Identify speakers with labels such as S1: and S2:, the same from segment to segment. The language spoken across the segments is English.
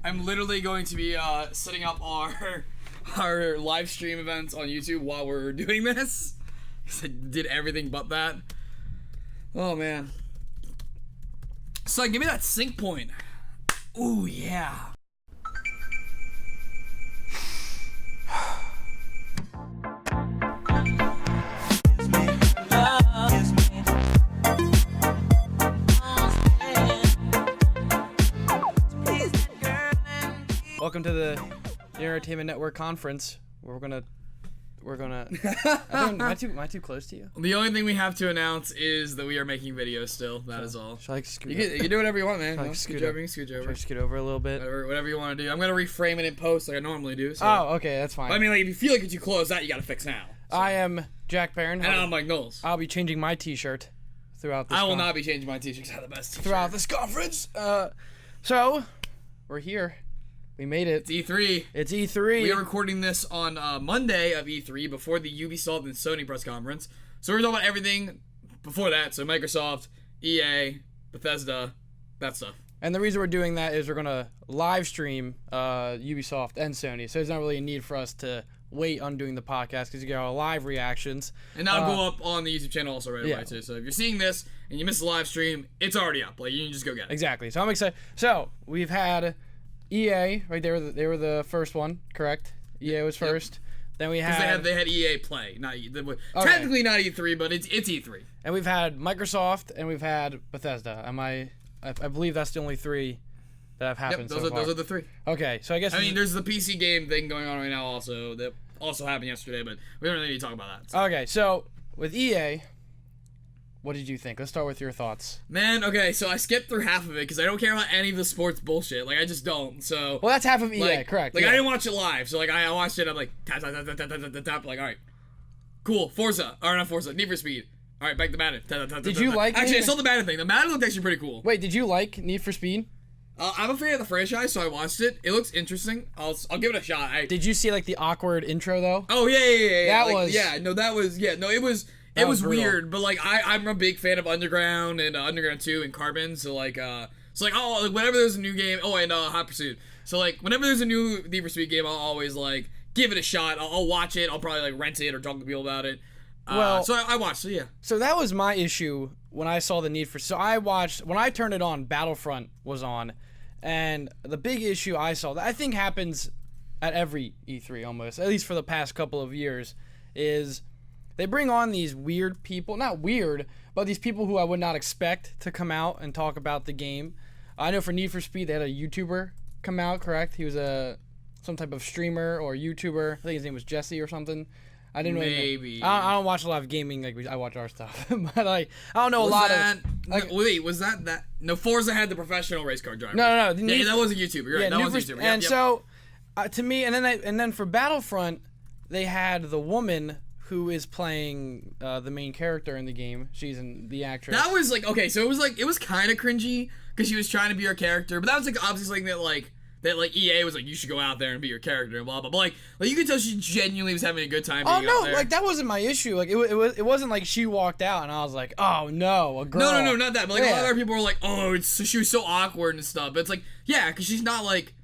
S1: I'm literally going to be setting up our live stream events on YouTube while we're doing this. I did everything but that. Oh man. So give me that sync point. Ooh yeah.
S2: Welcome to the Entertainment Network conference. We're gonna. Am I too close to you?
S1: The only thing we have to announce is that we are making videos still. That is all.
S2: Should I scoot
S1: you can do whatever you want, man.
S2: Scoot
S1: over.
S2: Should I scoot over a little bit?
S1: Whatever you want to do. I'm gonna reframe it in post like I normally do. So.
S2: Oh, okay, that's fine.
S1: But I mean, like, if you feel like it's too close, that you gotta fix now. So.
S2: I am Jack Barron.
S1: And I'm Mike Knowles.
S2: I'll be changing my T-shirt throughout this.
S1: I will not be changing my T-shirts. I have the best T-shirt.
S2: Throughout this conference. So we're here. We made it.
S1: It's E3.
S2: It's E3.
S1: We are recording this on Monday of E3 before the Ubisoft and Sony press conference. So we're talking about everything before that. So Microsoft, EA, Bethesda, that stuff.
S2: And the reason we're doing that is we're going to live stream Ubisoft and Sony. So there's not really a need for us to wait on doing the podcast because you get our live reactions.
S1: And that'll go up on the YouTube channel also right away too. So if you're seeing this and you missed the live stream, it's already up. Like, you can just go get it.
S2: Exactly. So I'm excited. So we've had EA, right? They were the first one, correct? EA was first. Yep. Then we had
S1: they had EA Play, not technically not E3, but it's E3.
S2: And we've had Microsoft and we've had Bethesda. I believe that's the only three that have happened.
S1: Yep, those are the three.
S2: Okay, so I guess
S1: there's the PC game thing going on right now also that also happened yesterday, but we don't really need to talk about that. So.
S2: Okay, so with EA, what did you think? Let's start with your thoughts.
S1: Man, okay, so I skipped through half of it because I don't care about any of the sports bullshit. Like, I just don't. So
S2: well, that's half of EA, correct?
S1: Like, I didn't watch it live, so like I watched it. I'm like tap tap tap tap tap tap tap. Like, all right, cool. Forza, or not Forza, Need for Speed. All right, back to Madden.
S2: Did you like?
S1: Actually, I saw the Madden thing. The Madden looked actually pretty cool.
S2: Wait, did you like Need for Speed?
S1: I'm a fan of the franchise, so I watched it. It looks interesting. I'll give it a shot.
S2: Did you see like the awkward intro though?
S1: Oh yeah.
S2: That was
S1: It was weird, but like I'm a big fan of Underground and Underground 2 and Carbon, so like whenever there's a new game, and Hot Pursuit. So like whenever there's a new Need for Speed game, I'll always like give it a shot. I'll watch it. I'll probably like rent it or talk to people about it. So I watched. So yeah.
S2: So that was my issue when I saw the Need for. So I watched when I turned it on. Battlefront was on, and the big issue I saw that I think happens at every E3 almost, at least for the past couple of years, is they bring on these weird people, not weird, but these people who I would not expect to come out and talk about the game. I know for Need for Speed, they had a YouTuber come out, correct? He was some type of streamer or YouTuber. I think his name was Jesse or something. I didn't
S1: maybe.
S2: I don't watch a lot of gaming like I watch our stuff, but I don't know
S1: wait, was that? No, Forza had the professional race car driver.
S2: No.
S1: Yeah, that was a YouTuber. You're right. That was a YouTuber.
S2: And so, to me, and then for Battlefront, they had the woman who is playing the main character in the game. She's the actress.
S1: That was like, okay, so it was kind of cringy because she was trying to be her character, but that was like obviously like that EA was like, you should go out there and be your character and blah blah. But like you could tell she genuinely was having a good time. Being out there.
S2: Like that wasn't my issue. Like it wasn't like she walked out and I was like, oh no, a girl.
S1: No, not that. But like a lot of other people were like, oh, she was so awkward and stuff. But it's like, yeah, because she's not like.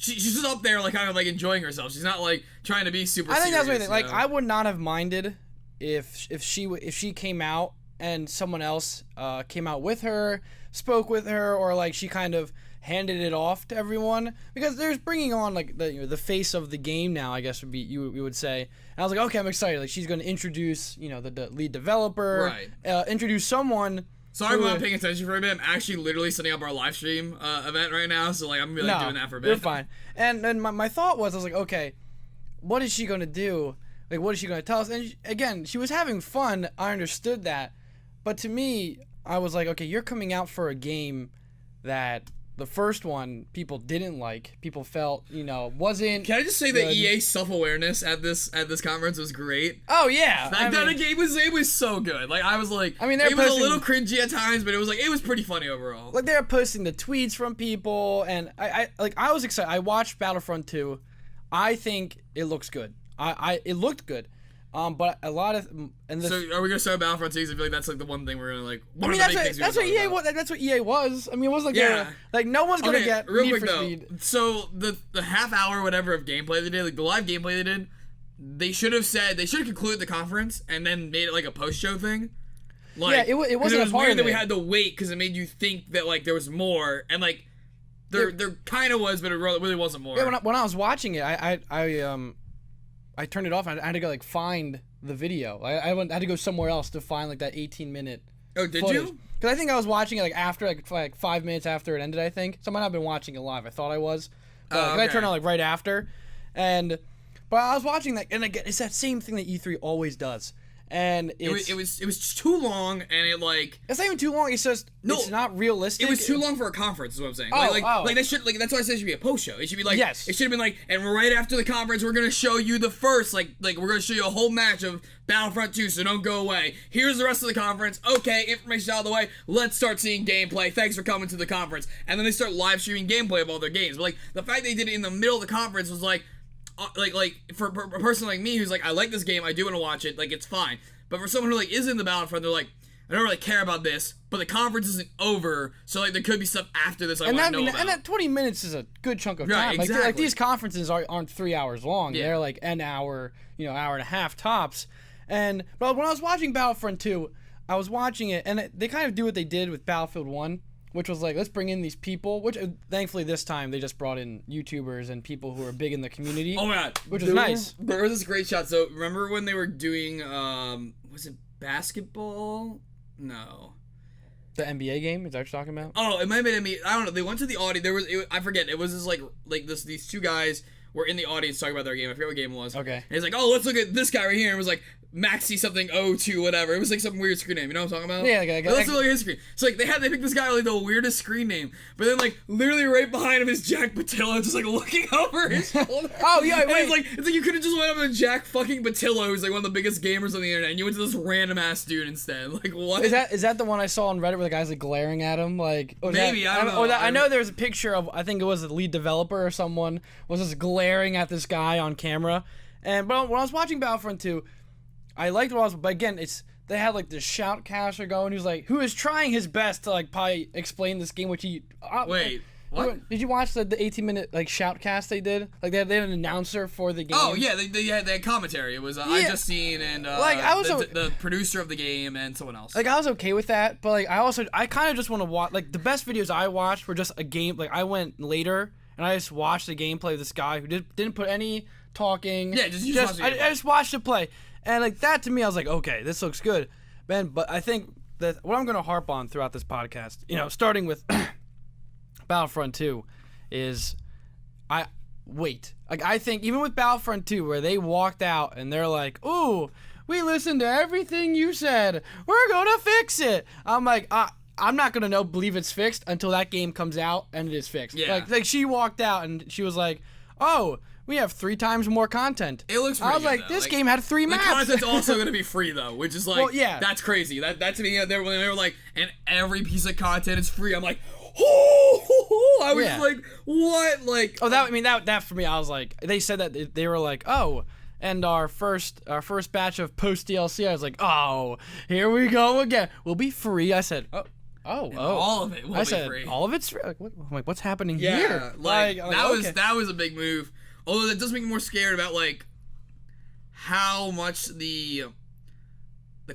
S1: She's just up there, like, kind of, like, enjoying herself. She's not, like, trying to be super serious.
S2: I think that's what I think. Like, I would not have minded if she came out and someone else came out with her, spoke with her, or, like, she kind of handed it off to everyone. Because there's bringing on, like, the face of the game now, I guess we would say. And I was like, okay, I'm excited. Like, she's going to introduce, the lead developer.
S1: Right.
S2: Introduce someone.
S1: Sorry I'm not paying attention for a bit. I'm actually literally setting up our live stream event right now, so like I'm gonna be doing that for a bit.
S2: You're fine. And then my thought was, I was like, okay, what is she gonna do? Like, what is she gonna tell us? And again, she was having fun. I understood that, but to me, I was like, okay, you're coming out for a game that the first one people didn't like. People felt, wasn't.
S1: Can I just say that EA's self-awareness at this conference was great?
S2: Oh yeah,
S1: it was so good. Like I was like, it was a little cringy at times, but it was pretty funny overall.
S2: Like they were posting the tweets from people, and I was excited. I watched Battlefront 2. I think it looks good. It looked good. But a lot of
S1: So are we gonna start Battlefront 2? I feel like that's like the one thing we're gonna like.
S2: I mean, that's what EA was. That's what EA was. I mean, it wasn't like like no one's gonna get
S1: real
S2: Need
S1: quick
S2: for
S1: though.
S2: Speed.
S1: So the half hour whatever of gameplay they did, like the live gameplay they did, they should have concluded the conference and then made it like a post show thing. Like,
S2: yeah, it wasn't.
S1: It was
S2: a part
S1: weird
S2: of
S1: that we had to wait because it made you think that like there was more, and like there kind of was, but it really wasn't more.
S2: Yeah, when I was watching it, I turned it off. I had to go like find the video. I had to go somewhere else to find like that 18-minute.
S1: Oh, did
S2: footage.
S1: you?
S2: Because I think I was watching it like after like 5 minutes after it ended. I think so I might not have been watching it live. I thought I was. But,
S1: okay.
S2: I turned it on like right after, but I was watching that, and again, it's that same thing that E3 always does. And
S1: it was just too long, and it like
S2: it's not even too long. It's just it's not realistic.
S1: It was too long for a conference. Is what I'm saying.
S2: Oh,
S1: like that should that's why I said it should be a post show. It should be like
S2: yes.
S1: It should have been like, and right after the conference, we're gonna show you the first like we're gonna show you a whole match of Battlefront 2. So don't go away. Here's the rest of the conference. Okay, information out of the way. Let's start seeing gameplay. Thanks for coming to the conference. And then they start live streaming gameplay of all their games. But like the fact they did it in the middle of the conference was like for a person like me who's like I like this game. I do want to watch it. Like it's fine. But for someone who like is in the Battlefront, they're like, I don't really care about this, but the conference isn't over, so like there could be stuff after this I want to know about.
S2: And that 20 minutes is a good chunk of time.
S1: Right, exactly.
S2: Like these conferences aren't 3 hours long.
S1: Yeah.
S2: They're like an hour, hour and a half tops. But when I was watching Battlefront 2, I was watching it, and they kind of do what they did with Battlefield 1, which was like, let's bring in these people, which thankfully this time they just brought in YouTubers and people who are big in the community.
S1: Oh my god.
S2: Which is nice.
S1: There was this great shot. So remember when they were doing, was it basketball? No.
S2: The NBA game? Is that what you're talking about?
S1: Oh, it might have been NBA. I don't know. They went to the audience. I forget. It was just these two guys were in the audience talking about their game. I forget what game it was.
S2: Okay.
S1: And he's like, oh, let's look at this guy right here. And it was like, Maxi something 02 whatever. It was like some weird screen name. You know what I'm talking about?
S2: Yeah, okay.
S1: Let's look at his screen. So like they picked this guy with like the weirdest screen name, but then like literally right behind him is Jack Patillo just like looking over his shoulder.
S2: Oh yeah, wait.
S1: It's like you could have just went up to Jack fucking Patillo, who's like one of the biggest gamers on the internet, and you went to this random ass dude instead. Like what?
S2: Is that the one I saw on Reddit where the guy's like glaring at him? Like
S1: maybe I don't know.
S2: I know there's a picture of I think it was the lead developer or someone was just glaring at this guy on camera. But when I was watching Battlefront 2. I liked what I was, but again, they had like this shoutcaster going who is trying his best to like probably explain this game, which he.
S1: Wait, what?
S2: Did you watch the 18-minute like shoutcast they did? Like they had an announcer for the game.
S1: Oh yeah, they had commentary. It was I just seen and
S2: like I was
S1: the producer of the game and someone else.
S2: Like I was okay with that, but like I kind of just want to watch like the best videos I watched were just a game. Like I went later and I just watched the gameplay of this guy who didn't put any talking.
S1: Yeah,
S2: I just watched it play. And like that to me, I was like, okay, this looks good, man. But I think that what I'm going to harp on throughout this podcast, starting with Battlefront 2, is I think even with Battlefront 2, where they walked out and they're like, ooh, we listened to everything you said, we're gonna fix it. I'm like, I'm not gonna believe it's fixed until that game comes out and it is fixed.
S1: Yeah.
S2: Like she walked out and she was like, oh. We have 3 times more content.
S1: It looks pretty
S2: I was like,
S1: though.
S2: this game had 3 maps.
S1: The content's also going to be free, though, which is like,
S2: well, yeah.
S1: That's crazy. That to me, when they were like, and every piece of content is free, I'm like, oh, I was like, what? Like,
S2: that for me, I was like, they said that they were like, oh, and our first batch of post DLC, I was like, oh, here we go again. We'll be free. I said, oh.
S1: All of it will be free.
S2: All of it's free. Like, I'm like, what's happening
S1: here?
S2: Yeah,
S1: like that was a big move. Although that does make me more scared about like how much the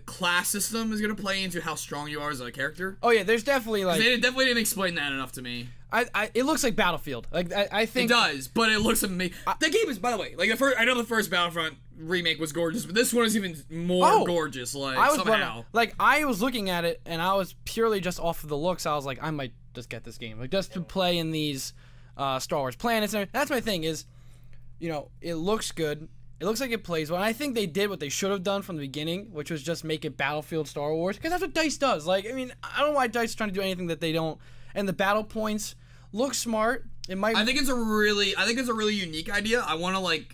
S1: class system is gonna play into how strong you are as a character.
S2: Oh yeah, there's definitely like
S1: they definitely didn't explain that enough to me.
S2: It looks like Battlefield. Like I think
S1: it does, but it looks amazing. That game is, by the way, like I know the first Battlefront remake was gorgeous, but this one is even more gorgeous. Like somehow,
S2: I was looking at it and I was purely just off of the looks. I was like, I might just get this game, like just to play in these Star Wars planets. And that's my thing is, it looks good. It looks like it plays well. And I think they did what they should have done from the beginning, which was just make it Battlefield Star Wars, because that's what DICE does. Like, I mean, I don't know why DICE is trying to do anything that they don't. And the battle points look smart. It might.
S1: I think it's a really unique idea. I want to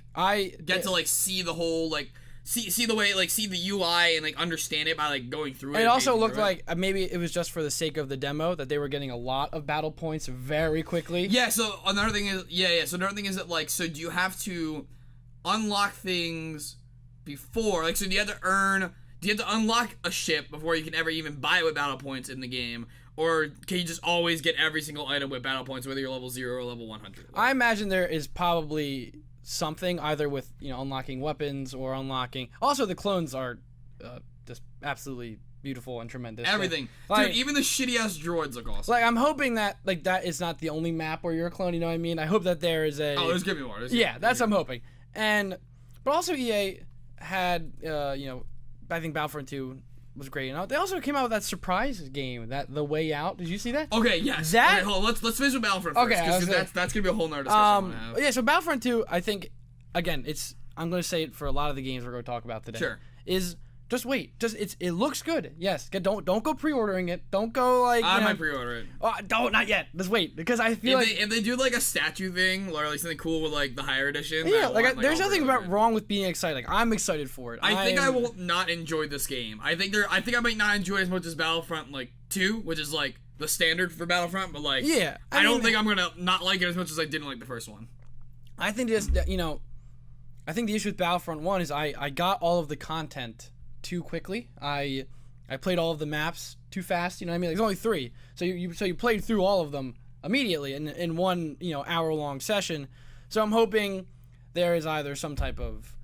S1: get to see the whole see the way see the UI and understand it by going through it.
S2: It also looked like maybe it was just for the sake of the demo that they were getting a lot of battle points very quickly.
S1: Yeah. So another thing is So another thing is that so do you have to unlock things before. Like, so do you have to earn? Do you have to unlock a ship before you can ever even buy it with battle points in the game? Or can you just always get every single item with battle points, whether you're level 0 or level 100?
S2: I imagine there is probably something, either with, unlocking weapons or unlocking... Also, the clones are just absolutely beautiful and tremendous.
S1: Everything.
S2: Like,
S1: dude, even the shitty-ass droids look awesome.
S2: Like, I'm hoping that, that is not the only map where you're a clone, you know what I mean? I hope that there is a...
S1: Oh, there's gonna be more.
S2: That's what I'm hoping. But also EA had, I think Battlefront 2 was great. They also came out with that surprise game, The Way Out. Did you see that?
S1: Okay, yes.
S2: Okay,
S1: hold on. Let's finish with Battlefront first. Okay, that's gonna be a whole nother discussion I want to have.
S2: Yeah, so Battlefront 2, I think, again, I'm going to say it for a lot of the games we're going to talk about today.
S1: Sure.
S2: Is just wait. It looks good. Yes. Don't go pre-ordering it. Don't go like.
S1: I might pre-order it.
S2: Oh, don't, not yet. Just wait, because I feel
S1: if they do like a statue thing or like something cool with like the higher edition.
S2: Yeah, there's nothing wrong with being excited. Like, I'm excited for it.
S1: I think I will not enjoy this game. I think I might not enjoy it as much as Battlefront 2, which is like the standard for Battlefront, but like
S2: yeah,
S1: I don't think I'm gonna not like it as much as I didn't like the first one.
S2: I think I think the issue with Battlefront 1 is I got all of the content too quickly. I played all of the maps too fast. You know what I mean? There's only 3, so you played through all of them immediately in one hour-long session. So I'm hoping there is either some type of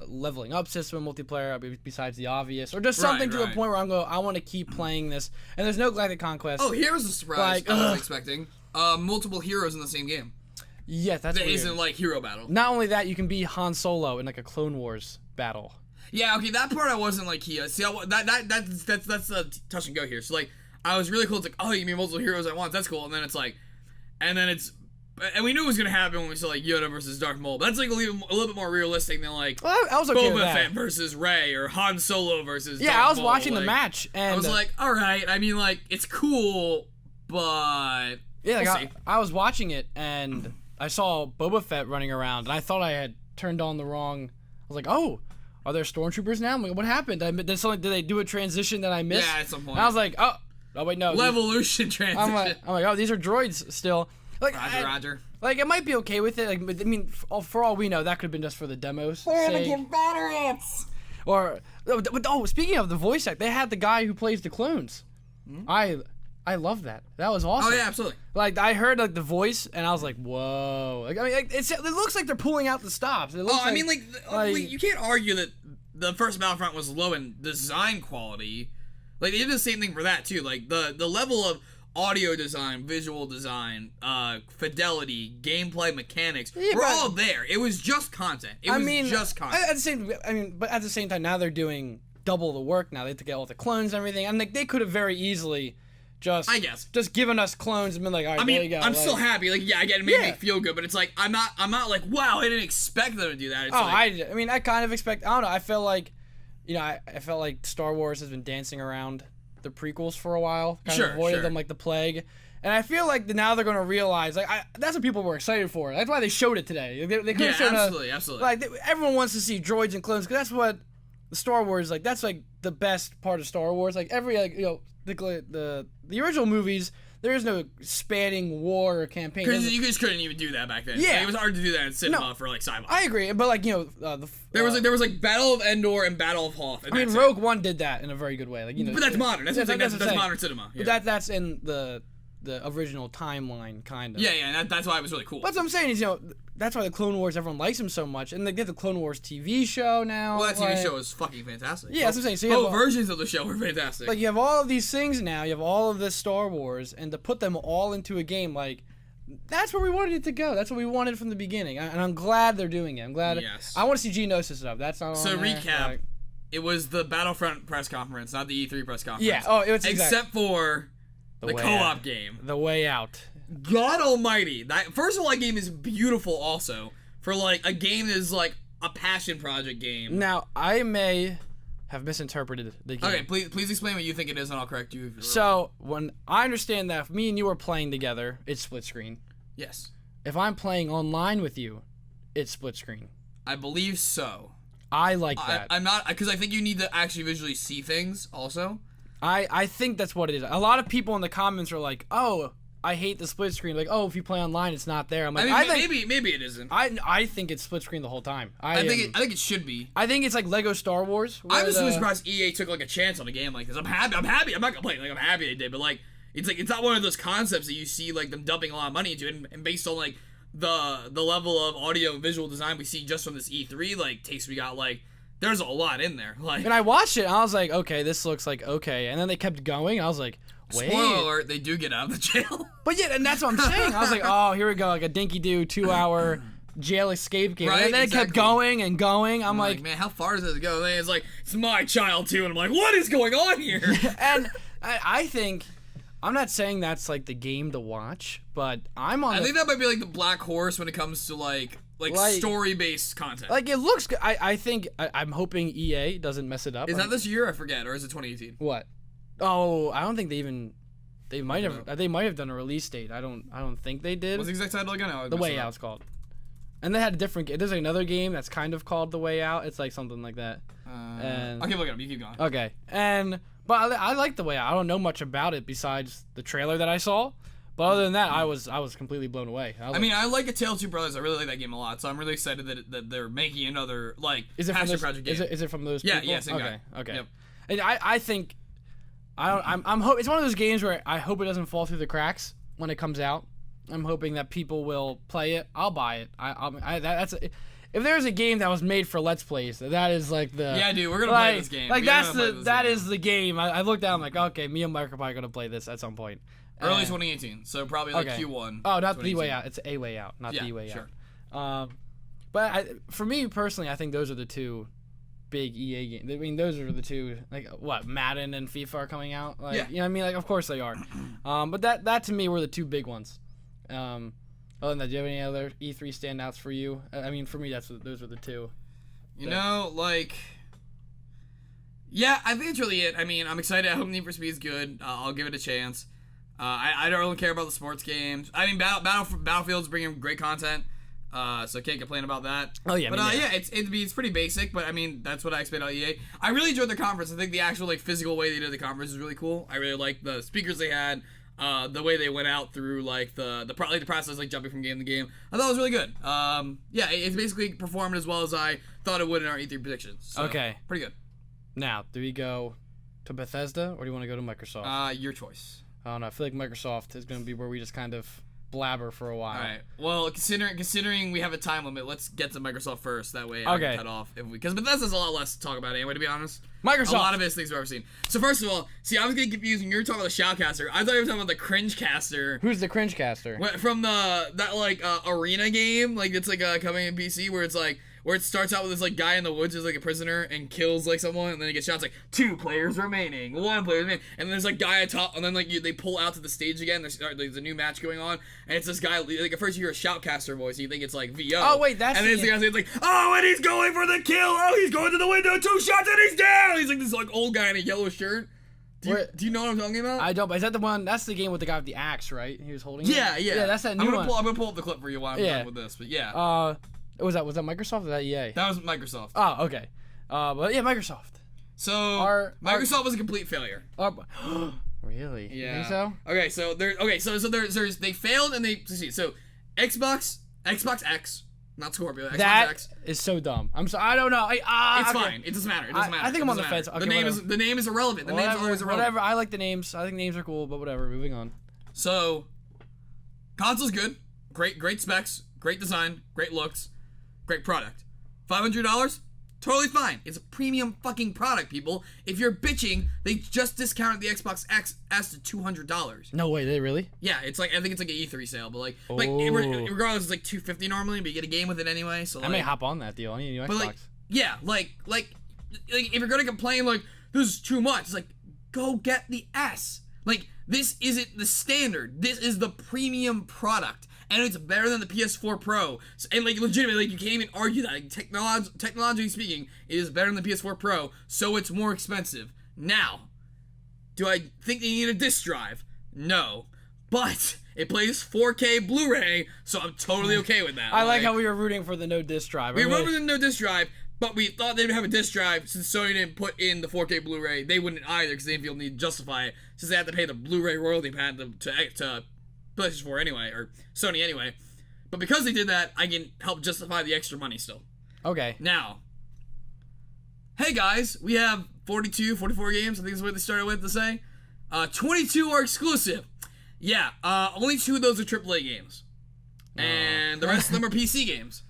S2: leveling up system in multiplayer besides the obvious, or just something to the point where I want to keep playing this. And there's no Galactic Conquest.
S1: Oh, here's a surprise I wasn't expecting. Multiple heroes in the same game.
S2: Yes, that's weird.
S1: Isn't like hero battle.
S2: Not only that, you can be Han Solo in like a Clone Wars battle.
S1: Yeah, okay, that part I wasn't like See, that's a touch and go here. So like, I was really cool. It's like, oh, you mean multiple heroes at once? That's cool. And then it's like, and we knew it was gonna happen when we saw like Yoda versus Darth Maul. But that's like a little bit more realistic than like
S2: I was okay with
S1: Boba
S2: that.
S1: Fett versus Rey or Han Solo versus. Darth
S2: I was
S1: Maul.
S2: watching the match and
S1: I was like, all right. I mean, like, it's cool, but
S2: yeah,
S1: we'll see.
S2: I was watching it and I saw Boba Fett running around and I thought I had turned on the wrong. I was like, oh. Are there stormtroopers now? I'm like, what happened? Did they do a transition that I missed?
S1: Yeah, at some point.
S2: And I was like, oh wait, no.
S1: Levolution transition.
S2: I'm like, oh, these are droids still. Like,
S1: Roger.
S2: Like, it might be okay with it. Like, I mean, for all we know, that could have been just for the demos.
S3: We're gonna give batteries.
S2: Or, speaking of the voice act, they had the guy who plays the clones. Mm-hmm. I love that. That was awesome.
S1: Oh yeah, absolutely.
S2: Like, I heard like the voice, and I was like, whoa. Like, I mean, it looks like they're pulling out the stops. It looks
S1: I mean, you can't argue that the first Battlefront was low in design quality. Like, they did the same thing for that too. Like the level of audio design, visual design, fidelity, gameplay mechanics were all there. It was just content. It was just content.
S2: But at the same time, now they're doing double the work. Now they have to get all the clones and everything. And like, they could have very easily just given us clones and been like, all right, there you go.
S1: I'm still happy. Like, yeah, again, it made me feel good, but it's like I'm not like, wow, I didn't expect them to do that. It's
S2: I kind of expect. I don't know. I felt like, I felt like Star Wars has been dancing around the prequels for a while, kind of avoided them like the plague. And I feel like now they're going to realize, like, that's what people were excited for. That's why they showed it today. They could have shown
S1: absolutely.
S2: Like, everyone wants to see droids and clones, because that's what the Star Wars, like, that's like the best part of Star Wars. Like, every, like, the original movies, there is no spanning war or campaign.
S1: Because you just couldn't even do that back then.
S2: Yeah,
S1: like, it was hard to do that in cinema for like sci-fi.
S2: I agree, but like, there
S1: was like Battle of Endor and Battle of Hoth.
S2: I mean, Rogue One did that in a very good way. Like,
S1: but that's modern. That's modern cinema.
S2: Yeah. But that's in the original timeline, kind of.
S1: Yeah, and that's why it was really cool.
S2: But what I'm saying is, that's why the Clone Wars, everyone likes them so much, and they get the Clone Wars TV show now.
S1: Well, that TV show is fucking fantastic.
S2: Yeah, that's what I'm saying. So
S1: both versions of the show were fantastic.
S2: Like, you have all of these things now, you have all of this Star Wars, and to put them all into a game, like, that's where we wanted it to go. That's what we wanted from the beginning, and I'm glad they're doing it. I'm glad.
S1: Yes.
S2: I want to see Geonosis stuff. That's not on
S1: So
S2: there.
S1: recap.
S2: Like,
S1: it was the Battlefront press conference, not the E3 press conference.
S2: Yeah. Oh, it's
S1: except for the co-op game.
S2: The Way Out.
S1: God almighty. First of all, that game is beautiful also. For like a game that is like a passion project game.
S2: Now, I may have misinterpreted the game.
S1: Okay, please explain what you think it is and I'll correct you if you're
S2: So, when I understand that if me and you are playing together, it's split screen.
S1: Yes.
S2: If I'm playing online with you, it's split screen.
S1: I believe so.
S2: I like that.
S1: I'm not, because I think you need to actually visually see things also.
S2: I think that's what it is. A lot of people in the comments are like, oh, I hate the split screen. Like, oh, if you play online, it's not there. I'm like,
S1: I mean, maybe it isn't.
S2: I think it's split screen the whole time.
S1: I think it should be.
S2: I think it's like Lego Star Wars.
S1: I'm just really surprised EA took like a chance on a game like this. I'm happy. I'm not complaining. Like I'm happy they did, but like it's not one of those concepts that you see like them dumping a lot of money into, and based on like the level of audio and visual design we see just from this E3 like taste we got, like there's a lot in there. Like,
S2: and I watched it and I was like, okay, this looks like okay, and then they kept going. And I was like, wait.
S1: Spoiler alert, they do get out of the jail.
S2: But yeah, and that's what I'm saying. I was like, oh, here we go, like a dinky-doo 2-hour jail escape game.
S1: Right,
S2: and then
S1: exactly.
S2: it kept going and going. I'm like,
S1: man, how far does this go? And it's like, it's my child too, and I'm like, what is going on here?
S2: And I think, I'm not saying that's like the game to watch, but I
S1: think that might be like the black horse when it comes to like story-based content.
S2: Like, it looks good. I think, I'm hoping EA doesn't mess it up.
S1: Is that this year? I forget, or is it 2018?
S2: What? Oh, I don't think they might have done a release date. I don't think they did.
S1: What's the exact title again?
S2: The Way Out's called. And they had a different. There's another game that's kind of called The Way Out. It's like something like that.
S1: I'll keep looking up. You keep going.
S2: Okay. But I like The Way Out. I don't know much about it besides the trailer that I saw. But other than that, I was completely blown away.
S1: I like A Tale of Two Brothers. I really like that game a lot. So I'm really excited that they're making another passion project game.
S2: Is it from those
S1: yeah,
S2: people?
S1: Yeah, same guy.
S2: Okay.
S1: Yep.
S2: And I think it's one of those games where I hope it doesn't fall through the cracks when it comes out. I'm hoping that people will play it. I'll buy it. If there's a game that was made for Let's Plays, that is like the
S1: dude, we're gonna play this game.
S2: Like that is the game. I looked down, I'm like, okay, me and Mike are probably gonna play this at some point.
S1: Early 2018, so probably like
S2: okay.
S1: Q1.
S2: Oh, not The Way Out. It's A Way Out, not The Way
S1: sure.
S2: Out. But for me personally, I think those are the two big EA games. I mean, those are the two, like, what, Madden and FIFA are coming out? Like,
S1: yeah.
S2: You know what I mean? Like, of course they are. But that to me were the two big ones. Other than that, do you have any other E3 standouts for you? I mean, for me, those are the two.
S1: Yeah, I think it's really it. I mean, I'm excited. I hope Need for Speed is good. I'll give it a chance. I don't really care about the sports games. I mean, Battlefield's bringing great content, so can't complain about that.
S2: Oh yeah,
S1: but it's pretty basic. But I mean, that's what I expect out of EA. I really enjoyed the conference. I think the actual physical way they did the conference is really cool. I really liked the speakers they had, the way they went out through the process, jumping from game to game. I thought it was really good. It's basically performed as well as I thought it would in our E3 predictions. So,
S2: okay,
S1: pretty good.
S2: Now, do we go to Bethesda or do you want to go to Microsoft?
S1: Your choice.
S2: I don't know. I feel like Microsoft is going to be where we just kind of blabber for a while.
S1: All right. Well, considering we have a time limit, let's get to Microsoft first. That way I can cut off because Bethesda's a lot less to talk about anyway. To be honest,
S2: Microsoft.
S1: A lot of it's things we've ever seen. So first of all, I was getting confused when you were talking about the Shoutcaster. I thought you were talking about the Cringe Caster.
S2: Who's the Cringe Caster?
S1: From that arena game, it's coming in PC where it's where it starts out with this guy in the woods who's a prisoner and kills someone, and then he gets shot. It's 2 players remaining, 1 player remaining, and then there's a guy at top, and then they pull out to the stage again. There's a new match going on, and it's this guy. At first you hear a Shoutcaster voice, and you think it's VO.
S2: Oh wait, that's.
S1: And then it's the guy's oh, and he's going for the kill. Oh, he's going to the window, 2 shots, and he's down. He's this old guy in a yellow shirt. Do you know what I'm talking about?
S2: I don't, but is that the one? That's the game with the guy with the axe, right? He was holding it?
S1: Yeah.
S2: Yeah, that's that new one.
S1: I'm gonna pull up the clip for you while I'm done with this, but yeah.
S2: Was that Microsoft or that EA?
S1: That was Microsoft.
S2: Oh, okay. But yeah, Microsoft.
S1: So Microsoft was a complete failure.
S2: Really?
S1: Yeah.
S2: You think so?
S1: Okay, so they failed and so Xbox X, not Scorpio. Xbox
S2: that
S1: X
S2: is so dumb. I don't know.
S1: It's
S2: okay.
S1: fine. It doesn't matter. It doesn't matter.
S2: I think I'm on the fence. Okay,
S1: the name is irrelevant. The name's always irrelevant.
S2: Whatever. I like the names. I think names are cool, but whatever. Moving on.
S1: So, console's good. Great specs. Great design. Great looks. Great product. $500? Totally fine. It's a premium fucking product, people. If you're bitching, they just discounted the Xbox X S to $200.
S2: No way, they really?
S1: Yeah, it's I think it's an E3 sale, but regardless, it's $250 normally, but you get a game with it anyway. So
S2: I may hop on that deal. I need a new Xbox.
S1: If you're gonna complain this is too much, it's go get the S. This isn't the standard. This is the premium product. And it's better than the PS4 Pro. And legitimately, you can't even argue that. Technologically speaking, it is better than the PS4 Pro, so it's more expensive. Now, do I think they need a disc drive? No. But it plays 4K Blu-ray, so I'm totally okay with that.
S2: I like how we were rooting for the no disc drive.
S1: We were rooting for the no disc drive, but we thought they'd have a disc drive since Sony didn't put in the 4K Blu-ray. They wouldn't either because they didn't feel the need to justify it since they had to pay the Blu-ray royalty patent to PlayStation 4 anyway, or Sony anyway. But because they did that, I can help justify the extra money still.
S2: Okay.
S1: Now, hey guys, we have 42, 44 games, I think is what they started with to say. 22 are exclusive. Yeah, only 2 of those are AAA games. And the rest of them are PC games.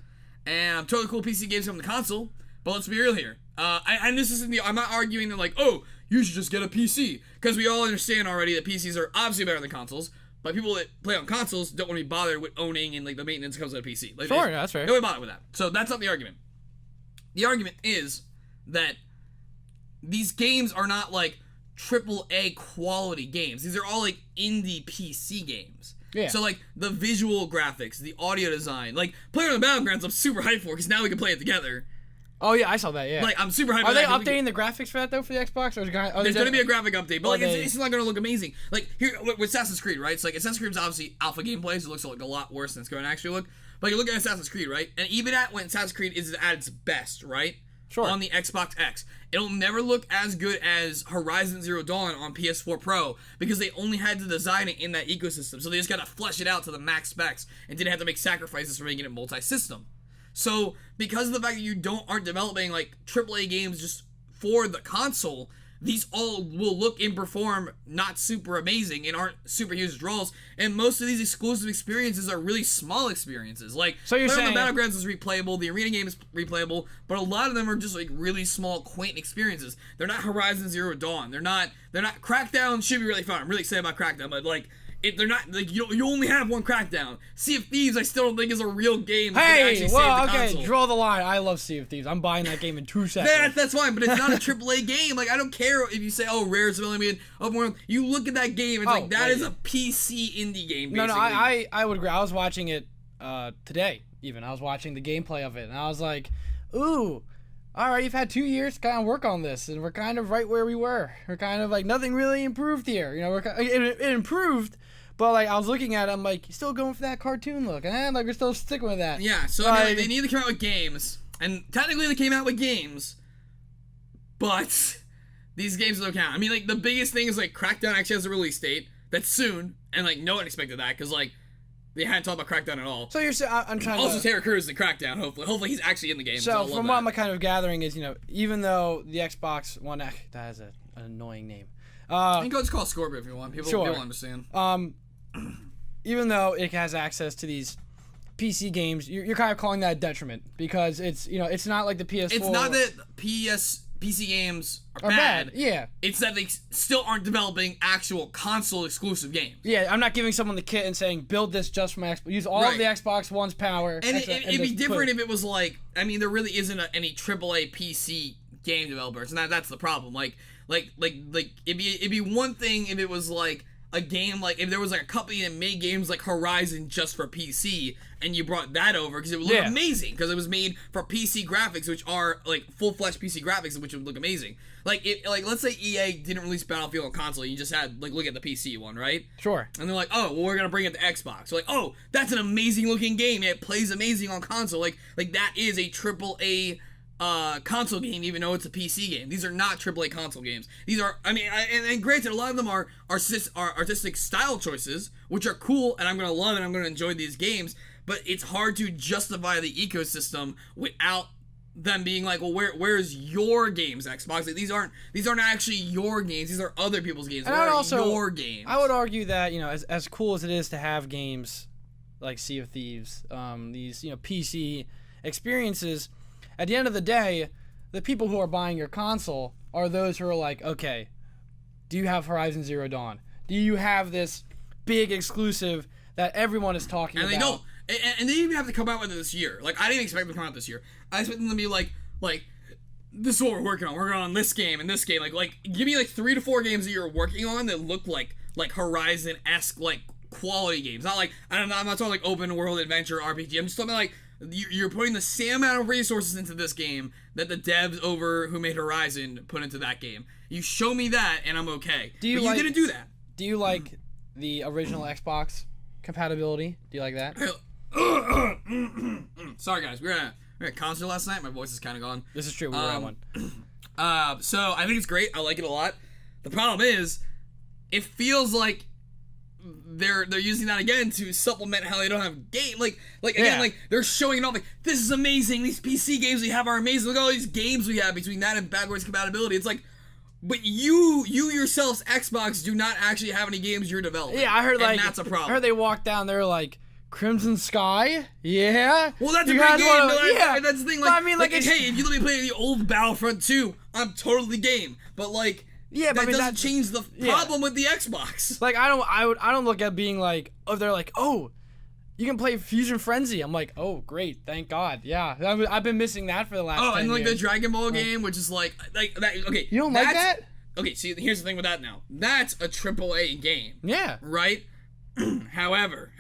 S1: And I'm totally cool PC games come to console, but let's be real here. I'm not arguing that like, oh, you should just get a PC. Because we all understand already that PCs are obviously better than consoles. But people that play on consoles don't want to be bothered with owning and like the maintenance comes with a PC. Like,
S2: sure, that's fair.
S1: Don't be bothered with that. So that's not the argument. The argument is that these games are not like AAA quality games. These are all like indie PC games.
S2: Yeah.
S1: So like the visual graphics, the audio design, like Player on the Battlegrounds, I'm super hyped for because now we can play it together.
S2: Oh yeah, I saw that. Yeah.
S1: Like I'm super hyped.
S2: Are they updating the graphics for that though for the Xbox? Or
S1: there's going to be a graphic update, but like it's not going to look amazing. Like here with Assassin's Creed, right? It's like Assassin's Creed's obviously alpha gameplay, so it looks like a lot worse than it's going to actually look. But you're looking at Assassin's Creed, right? And even when Assassin's Creed is at its best, right?
S2: Sure.
S1: On the Xbox X, it'll never look as good as Horizon Zero Dawn on PS4 Pro because they only had to design it in that ecosystem. So they just got to flesh it out to the max specs and didn't have to make sacrifices for making it multi-system. So, because of the fact that you aren't developing like AAA games just for the console, these all will look and perform not super amazing and aren't super huge draws. And most of these exclusive experiences are really small experiences. Like,
S2: so you're saying
S1: the Battlegrounds is replayable, the arena game is replayable, but a lot of them are just like really small, quaint experiences. They're not Horizon Zero Dawn. They're not. Crackdown should be really fun. I'm really excited about Crackdown, but like. They're not like you only have one Crackdown. Sea of Thieves, I still don't think is a real game.
S2: Hey, well, okay, console. Draw the line. I love Sea of Thieves. I'm buying that game in 2 seconds.
S1: That's fine, but it's not a AAA game. Like I don't care if you say, "Oh, Rare's only made open world." You look at that game, it's like that is a PC indie game. Basically.
S2: No, I would agree. I was watching it today. Even I was watching the gameplay of it, and I was like, "Ooh." All right, you've had 2 years to kind of work on this, and we're kind of right where we were. We're kind of like nothing really improved here. You know, it improved, but like I was looking at it, I'm like, you're still going for that cartoon look, and like we're still sticking with that.
S1: Yeah, so
S2: like,
S1: I mean, they need to come out with games, and technically they came out with games, but these games don't count. I mean, like the biggest thing is like Crackdown actually has a release date that's soon, and like no one expected that because like. They hadn't talked about Crackdown at all.
S2: So you're saying I'm trying
S1: also, Terry Crews in Crackdown. Hopefully he's actually in the game.
S2: So from what I'm kind of gathering is, you know, even though the Xbox One X, that has an annoying name.
S1: You can go just call it Scorpio if you want. People understand.
S2: Even though it has access to these PC games, you're kind of calling that a detriment because it's it's not like the PS4.
S1: It's not that PC games are bad.
S2: Yeah.
S1: It's that they still aren't developing actual console exclusive games.
S2: Yeah, I'm not giving someone the kit and saying, build this just for my Xbox. Use all of the Xbox One's power.
S1: And it'd be different if it was like, I mean, there really isn't any AAA PC game developers, and that's the problem. Like it'd be one thing if it was like a game, like if there was like a company that made games like Horizon just for PC, and you brought that over because it would look amazing because it was made for PC graphics, which are like full-fledged PC graphics, which would look amazing. Like let's say EA didn't release Battlefield on console, you just had like look at the PC one, right?
S2: Sure.
S1: And they're like, oh, well, we're gonna bring it to Xbox. So like, oh, that's an amazing looking game. It plays amazing on console. Like that is a AAA console game, even though it's a PC game. These are not AAA console games. These are, I mean, and granted, a lot of them are artistic style choices, which are cool, and I'm gonna love it. I'm gonna enjoy these games, but it's hard to justify the ecosystem without them being like, well, where's your games, Xbox? Like, these aren't actually your games. These are other people's games.
S2: And
S1: your games.
S2: I would argue that as cool as it is to have games like Sea of Thieves, these PC experiences. At the end of the day, the people who are buying your console are those who are like, okay, do you have Horizon Zero Dawn? Do you have this big exclusive that everyone is talking about?
S1: And they don't. And they even have to come out with it this year. Like, I didn't expect them to come out this year. I expected them to be like, this is what we're working on. We're working on this game and this game. Like, give me like 3 to 4 games that you're working on that look like Horizon-esque, like, quality games. Not like, I'm not talking like open world adventure RPG. I'm just talking like, you're putting the same amount of resources into this game that the devs over who made Horizon put into that game. You show me that, and I'm okay. But you didn't do that.
S2: Do you like the original Xbox compatibility? Do you like that?
S1: Sorry, guys. We were at a concert last night. My voice is kind of gone.
S2: This is true. We were at one.
S1: So I think it's great. I like it a lot. The problem is, it feels like they're using that again to supplement how they don't have like they're showing it off like, this is amazing, these PC games we have are amazing, look at all these games we have between that and backwards compatibility. It's like, but you yourselves, Xbox, do not actually have any games you're developing.
S2: Yeah, I heard
S1: and that's a problem.
S2: I heard they walked down there like, Crimson Sky? Yeah?
S1: Well, that's a great game. That's the thing. Like,
S2: I mean, like
S1: hey, if you let me play the old Battlefront 2, I'm totally game. But like,
S2: yeah, but
S1: that doesn't change the problem with the Xbox.
S2: Like, I don't look at being like, oh, they're like, oh, you can play Fusion Frenzy. I'm like, oh, great, thank God. Yeah, I've been missing that for the last 10
S1: and like
S2: years.
S1: the Dragon Ball game, which is like that. Okay,
S2: you don't like that?
S1: Okay, see, here's the thing with that now. That's a AAA game.
S2: Yeah.
S1: Right. However.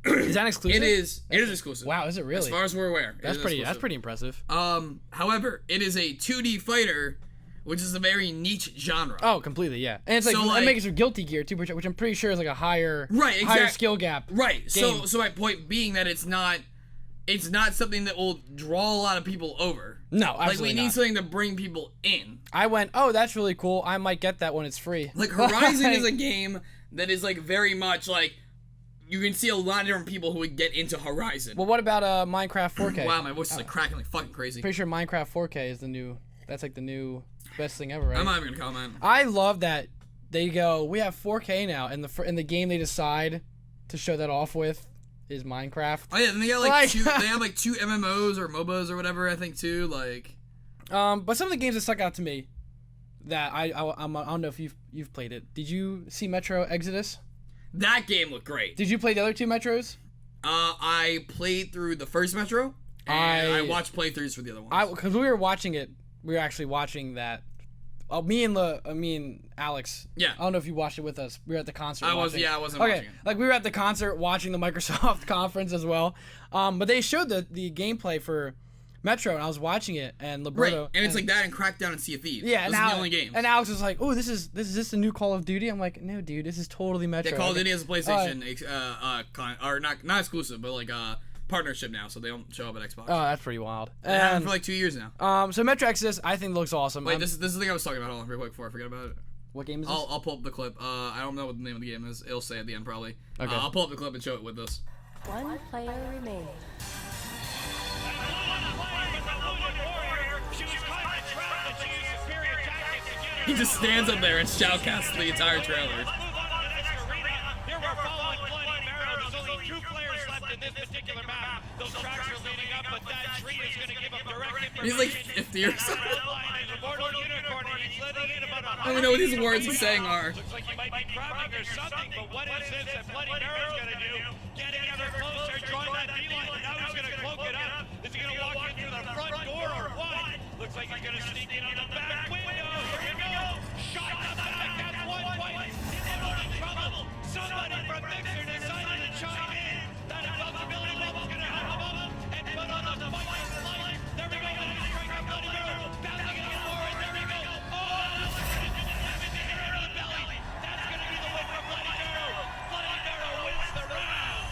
S2: Is that exclusive?
S1: It is exclusive.
S2: Wow, is it really?
S1: As far as we're aware.
S2: That's pretty impressive.
S1: However, it is a 2D fighter, which is a very niche genre.
S2: Oh, completely, yeah. And it's like, it makes it Guilty Gear too, which I'm pretty sure is like a higher skill gap.
S1: Right.
S2: Game.
S1: So my point being that it's not something that will draw a lot of people over.
S2: No, absolutely
S1: like we need something to bring people in.
S2: I went, oh, that's really cool. I might get that when it's free.
S1: Like Horizon is a game that is like very much like, you can see a lot of different people who would get into Horizon.
S2: Well, what about Minecraft 4K?
S1: Wow, my voice is like cracking like fucking crazy.
S2: Pretty sure Minecraft 4K is that's like the new best thing ever, right?
S1: I'm not even gonna comment.
S2: I love that they go, we have 4K now, and in the game they decide to show that off with is Minecraft.
S1: Oh yeah, and they got like they have like 2 MMOs or MOBAs or whatever, I think too, like.
S2: But some of the games that stuck out to me that I don't know if you've played it. Did you see Metro Exodus?
S1: That game looked great.
S2: Did you play the other 2 Metros?
S1: I played through the first Metro, and I watched playthroughs for the other ones.
S2: Because we were watching it, we were actually watching that. Me and Alex.
S1: Yeah.
S2: I don't know if you watched it with us. We were at the concert.
S1: I wasn't watching it.
S2: Like we were at the concert watching the Microsoft conference as well. But they showed the gameplay for Metro, and I was watching it, and Liberto.
S1: Right, and it's like that and Crackdown and Sea of Thieves.
S2: Yeah,
S1: those are the only games.
S2: And Alex was like, "Oh, this is the new Call of Duty?" I'm like, "No, dude, this is totally Metro."
S1: They Call of Duty as a PlayStation, or not exclusive, but like partnership now, so they don't show up at Xbox.
S2: Oh, that's pretty wild.
S1: They have for like 2 years now.
S2: So Metro Exodus, I think looks awesome.
S1: Wait, this is the thing I was talking about. Hold on, real quick before I forget about it.
S2: What game is this?
S1: I'll pull up the clip. I don't know what the name of the game is. It'll say at the end probably.
S2: Okay.
S1: I'll pull up the clip and show it with this.
S4: One player remaining.
S1: He just stands up there and shoutcasts the entire trailer.
S5: Here we're following Bloody Marrow. There's only 2 players left in this particular map. Those tracks are leading up, but that tree is going to give up direct information.
S1: He's like 50 or something. I don't even know what these words he's saying are.
S5: Looks like he might be crapping or something, but what is this that Bloody Marrow's going to do? Getting ever closer, drawing that beeline, and now he's going to cloak it up. Is he going to walk in through the front door or what? Looks like he's going to sneak in on the back window. Here we go. Shot in the back. That's one point. In trouble. Somebody from Mixer decided to chime in. That invulnerability level's going to help him and put on the fight light. There we go. And he's straight from Bloody Marrow. Bouncing it forward. There we go. Oh, that's going to the belly. That's going to be the win for Bloody Marrow. Bloody Marrow wins the round.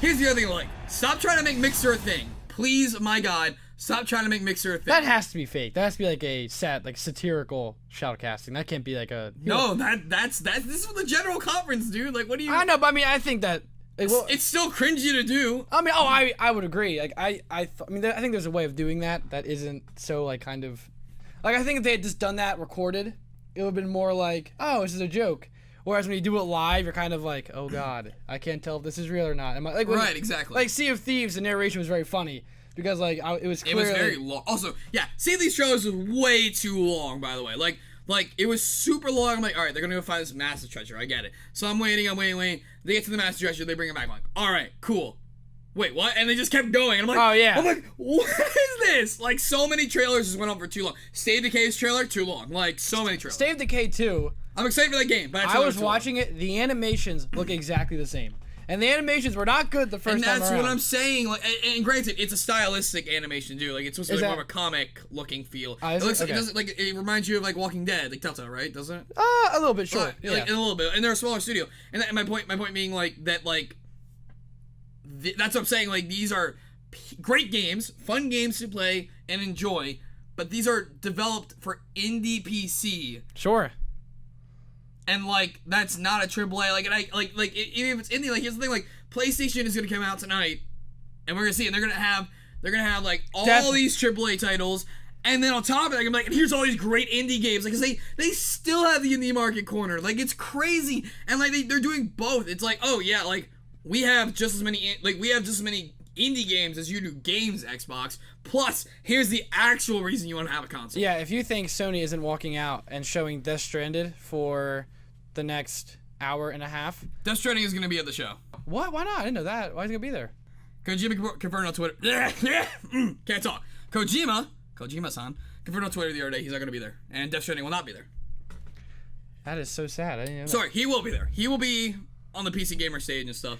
S1: Here's the other thing, like, stop trying to make Mixer a thing. Please, my God, stop trying to make Mixer a thing.
S2: That has to be fake. That has to be like a satirical shoutcasting. That can't be like a.
S1: No, that's this is for the general conference, dude. Like, what do you?
S2: I know, but I mean, I think that. Like, well,
S1: it's still cringy to do.
S2: I mean, I would agree. Like, I think there's a way of doing that isn't so like kind of, like I think if they had just done that recorded, it would have been more like, oh, this is a joke. Whereas when you do it live, you're kind of like, oh God, I can't tell if this is real or not.
S1: Right, exactly.
S2: Like Sea of Thieves, the narration was very funny because like it was clearly,
S1: it was very long. Also, yeah, Sea of Thieves trailers was way too long, by the way. Like it was super long. I'm like, all right, they're gonna go find this massive treasure. I get it. So I'm waiting. They get to the massive treasure. They bring it back. I'm like, all right, cool. Wait, what? And they just kept going. And I'm like,
S2: oh yeah.
S1: I'm like, what is this? Like, so many trailers just went on for too long. State of Decay's trailer, too long. Like, so many trailers.
S2: State of Decay 2.
S1: I'm excited for that game, but
S2: I was watching it. The animations look exactly the same, and the animations were not good the first time around.
S1: And that's what I'm saying. Like, and granted, it's a stylistic animation, dude. Like, it's supposed to be more of a comic-looking feel. It looks like, it reminds you of like Walking Dead, like Telltale, right? Doesn't it?
S2: A little bit short.
S1: Yeah, like, a little bit. And they're a smaller studio. And my point being like that, like that's what I'm saying. Like, these are great games, fun games to play and enjoy, but these are developed for indie PC.
S2: Sure.
S1: and like that's not a AAA. Like, and I like even if it's indie, like here's the thing, like PlayStation is gonna come out tonight, and we're gonna see it. And they're gonna have like all these AAA titles. And then on top of it, I'm like, and here's all these great indie games. Like, 'cause they still have the indie market corner. Like, it's crazy. And like they're doing both. It's like, oh yeah, like we have just as many indie games as you do games, Xbox. Plus, here's the actual reason you want to have a console.
S2: Yeah, if you think Sony isn't walking out and showing Death Stranded for the next hour and a half,
S1: Death Stranding is gonna be at the show.
S2: what? Why not? I didn't know that. Why is he gonna be there?
S1: Kojima confirmed on Twitter. Can't talk. Kojima-san confirmed on Twitter the other day he's not going to be there. And Death Stranding will not be there.
S2: That is so sad. I didn't know that.
S1: Sorry, he will be there. He will be on the PC Gamer stage and stuff.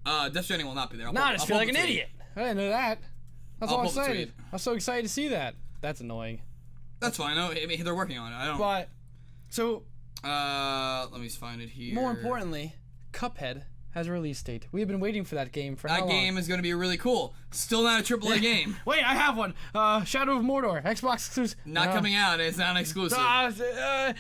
S1: Death Stranding will not be there.
S2: I just feel like an idiot. I didn't know that. That's all I'm
S1: pull up the
S2: excited.
S1: tweet.
S2: I was so excited to see that. That's annoying.
S1: That's fine. I mean, they're working on it. I don't...
S2: But, so...
S1: let me find it here.
S2: More importantly, Cuphead has a release date. We have been waiting for that game for how long?
S1: That game is going to be really cool. Still not a AAA game.
S2: Wait, I have one. Shadow of Mordor, Xbox exclusive.
S1: Not coming out. It's not an exclusive.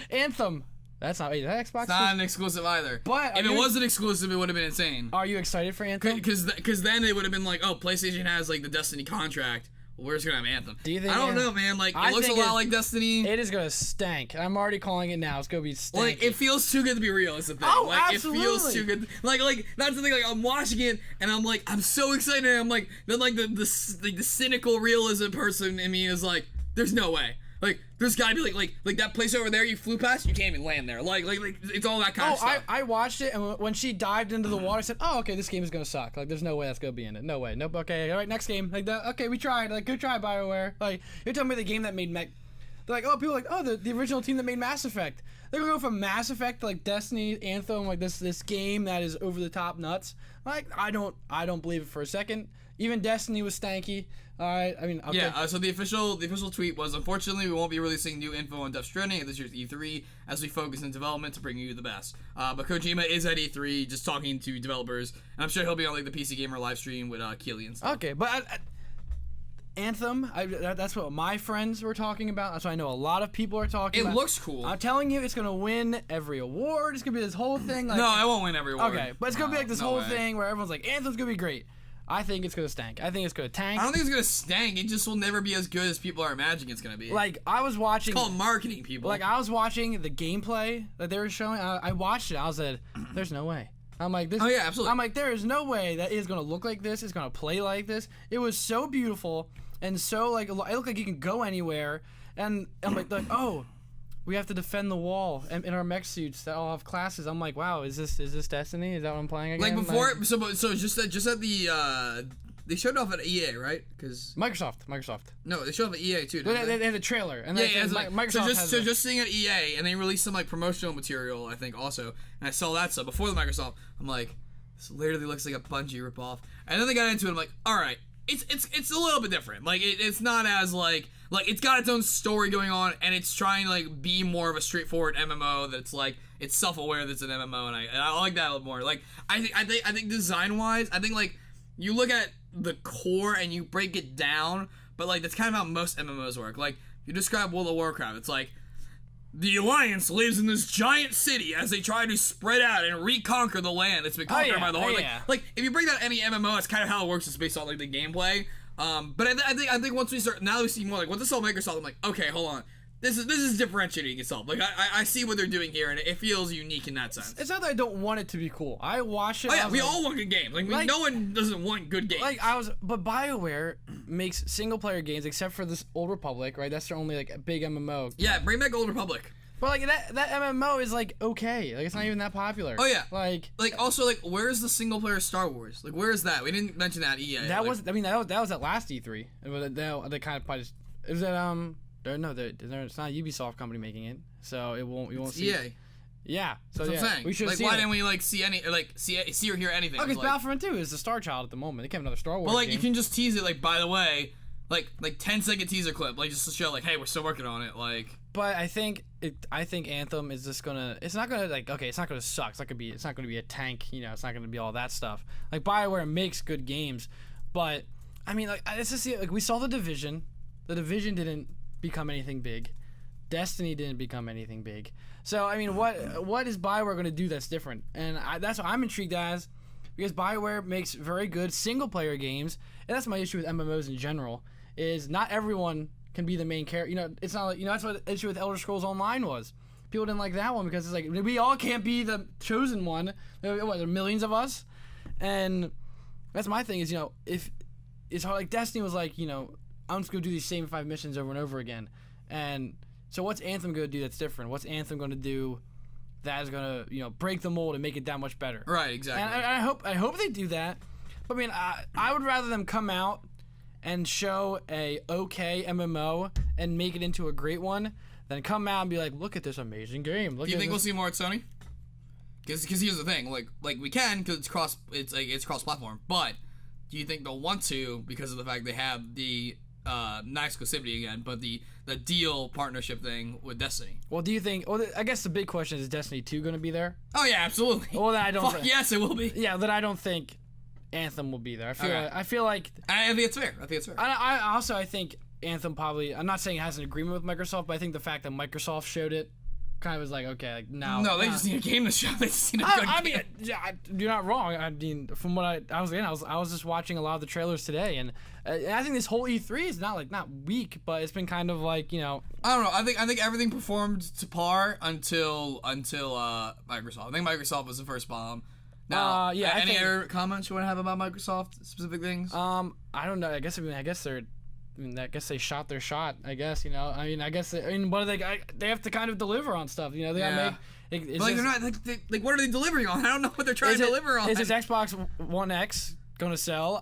S2: Anthem. That's not. Wait, is that Xbox?
S1: It's not an exclusive either.
S2: But
S1: if it was an exclusive, it would have been insane.
S2: Are you excited for Anthem?
S1: Because then it would have been like, oh, PlayStation has like the Destiny contract. Well, we're just gonna have Anthem.
S2: Do you think?
S1: I don't know, man. Like it looks a lot like Destiny.
S2: It is gonna stank. I'm already calling it now. It's gonna be stanky.
S1: Like it feels too good to be real. Is the thing.
S2: Oh,
S1: like,
S2: absolutely.
S1: It feels too good. Like that's the thing. Like I'm watching it and I'm like I'm so excited. And I'm like then like the cynical realism person in me is like there's no way. Like there's gotta be like that place over there you flew past, you can't even land there. Like it's all that kind of stuff.
S2: I watched it, and when she dived into the water, I said, "Oh, okay, this game is gonna suck. Like, there's no way that's gonna be in it. No way. Nope. Okay, all right, next game. Like that. Okay, we tried. Like, good try, BioWare. Like, you're telling me the game that made They're like, oh, people are like, oh, the original team that made Mass Effect. They're gonna go from Mass Effect to like Destiny, Anthem, like this game that is over the top nuts. Like, I don't believe it for a second. Even Destiny was stanky. All right, I mean, okay.
S1: Yeah. So the official tweet was, unfortunately, we won't be releasing new info on Death Stranding at this year's E3 as we focus in development to bring you the best. But Kojima is at E3, just talking to developers, and I'm sure he'll be on like the PC Gamer live stream with Keely and stuff.
S2: Okay, but Anthem, that's what my friends were talking about. That's what I know a lot of people are talking about.
S1: It looks cool.
S2: I'm telling you, it's gonna win every award. It's gonna be this whole thing. Like,
S1: no, I won't win every award.
S2: Okay, but it's gonna be like this whole thing where everyone's like, Anthem's gonna be great. I think it's gonna stank. I think it's gonna tank.
S1: I don't think it's gonna stank. It just will never be as good as people are imagining it's gonna be.
S2: Like, I was watching.
S1: It's called marketing, people.
S2: Like, I was watching the gameplay that they were showing. I watched it. I was like, there's no way. I'm like, this.
S1: Oh yeah, absolutely.
S2: I'm like, there is no way that it is gonna look like this. It's gonna play like this. It was so beautiful and so like it looked like you can go anywhere. And I'm like, oh, we have to defend the wall in our mech suits that all have classes. I'm like, wow, is this Destiny? Is that what I'm playing again?
S1: Like before, so just at the they showed off at EA, right? Because
S2: Microsoft.
S1: No, they showed off at EA too.
S2: They had a trailer, and
S1: Microsoft. So just seeing at EA, and they released some like promotional material, I think also, and I saw that stuff before the Microsoft. I'm like, this literally looks like a Bungie ripoff. And then they got into it. I'm like, all right, it's a little bit different. Like it's not as like it's got its own story going on, and it's trying to like be more of a straightforward MMO that's like it's self-aware that it's an MMO, and I like that a little more. Like I think design wise, I think like you look at the core and you break it down, but like that's kind of how most MMOs work. Like you describe World of Warcraft, it's like the Alliance lives in this giant city as they try to spread out and reconquer the land that's been conquered by the Horde. Like if you break down any MMO, that's kind of how it works. It's based on like the gameplay. But I think once we start, now that we see more like what this all Microsoft, I'm like, okay, hold on. This is differentiating itself. Like I see what they're doing here, and it feels unique in that sense.
S2: It's not that I don't want it to be cool. I watch it.
S1: Oh yeah, we all want good games. Like no one doesn't want good games.
S2: Like but BioWare makes single player games except for this Old Republic, right? That's their only like big MMO.
S1: Yeah, bring back Old Republic.
S2: But like that MMO is like okay, like it's not even that popular.
S1: Oh yeah,
S2: like
S1: also like where's the single player Star Wars? Like where is that? We didn't mention that EA.
S2: That was at last E3. They kind of probably just is that No, it's not a Ubisoft company making it, so we won't see.
S1: EA.
S2: Yeah, so
S1: that's what I'm saying.
S2: We should
S1: like. Why didn't we like see any see or hear anything?
S2: Okay, Battlefront 2 is the Star Child at the moment. They can have another Star Wars.
S1: But like
S2: game.
S1: you can just tease it. Like by the way, like 10-second teaser clip, like just to show like, hey, we're still working on it. Like.
S2: But I think Anthem is just gonna. It's not gonna like okay. It's not gonna suck. It's not gonna be a tank. You know, it's not gonna be all that stuff. Like BioWare makes good games, but I mean like it's just like we saw The Division. The Division didn't become anything big. Destiny didn't become anything big. So I mean, what is BioWare going to do that's different? And that's what I'm intrigued as, because BioWare makes very good single player games, and that's my issue with MMOs in general. Is not everyone can be the main character. You know, it's not like, that's what the issue with Elder Scrolls Online was. People didn't like that one because it's like we all can't be the chosen one. There are millions of us, and that's my thing. Is if it's hard, like Destiny was like I'm just gonna do these same 5 missions over and over again, and so what's Anthem gonna do that's different? What's Anthem gonna do that is gonna break the mold and make it that much better?
S1: Right, exactly.
S2: And I hope they do that. But I mean, I would rather them come out and show a okay MMO and make it into a great one than come out and be like, look at this amazing game.
S1: Do you think we'll see more at Sony? Because here's the thing, like we can because it's cross platform, but do you think they'll want to because of the fact they have the not exclusivity again, but the deal partnership thing with Destiny?
S2: Well, do you think? Well, I guess the big question is Destiny 2 going to be there?
S1: Oh yeah, absolutely.
S2: Well, then I don't.
S1: Yes, it will be.
S2: Yeah, then I don't think Anthem will be there. I feel like.
S1: I think it's fair.
S2: I think Anthem probably. I'm not saying it has an agreement with Microsoft, but I think the fact that Microsoft showed it kind of was like, okay, like now.
S1: No, they just need a game to show. They just need a good game.
S2: I mean, you're not wrong. I mean, from what I was just watching a lot of the trailers today, and I think this whole E3 is not weak, but it's been kind of like
S1: I don't know. I think everything performed to par until Microsoft. I think Microsoft was the first bomb. Now, any other comments you want to have about Microsoft specific things?
S2: I don't know. I guess they shot their shot. I guess what are they have to kind of deliver on stuff. They gotta make.
S1: They're not like what are they delivering on? I don't know what they're trying to deliver on.
S2: Is this Xbox One X gonna sell?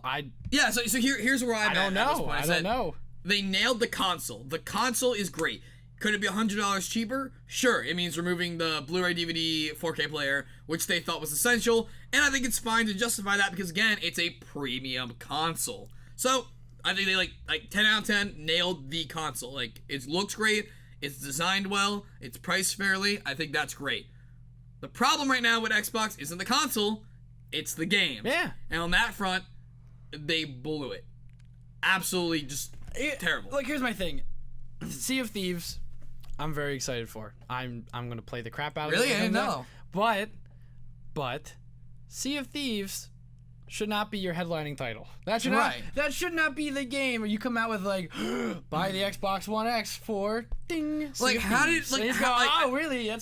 S1: So here's where I'm at.
S2: I don't know.
S1: They nailed the console. The console is great. Could it be $100 cheaper? Sure. It means removing the Blu-ray DVD 4K player, which they thought was essential, and I think it's fine to justify that because again, it's a premium console. So I think they like 10 out of 10 nailed the console. Like it looks great, it's designed well, it's priced fairly. I think that's great. The problem right now with Xbox isn't the console, it's the game.
S2: Yeah.
S1: And on that front, they blew it. Absolutely just terrible.
S2: Like here's my thing. Sea of Thieves, I'm very excited for. I'm gonna play the crap out of it.
S1: Really? I didn't know.
S2: But Sea of Thieves should not be your headlining title. That should not be the game where you come out with buy the Xbox One X for ding. Really? That's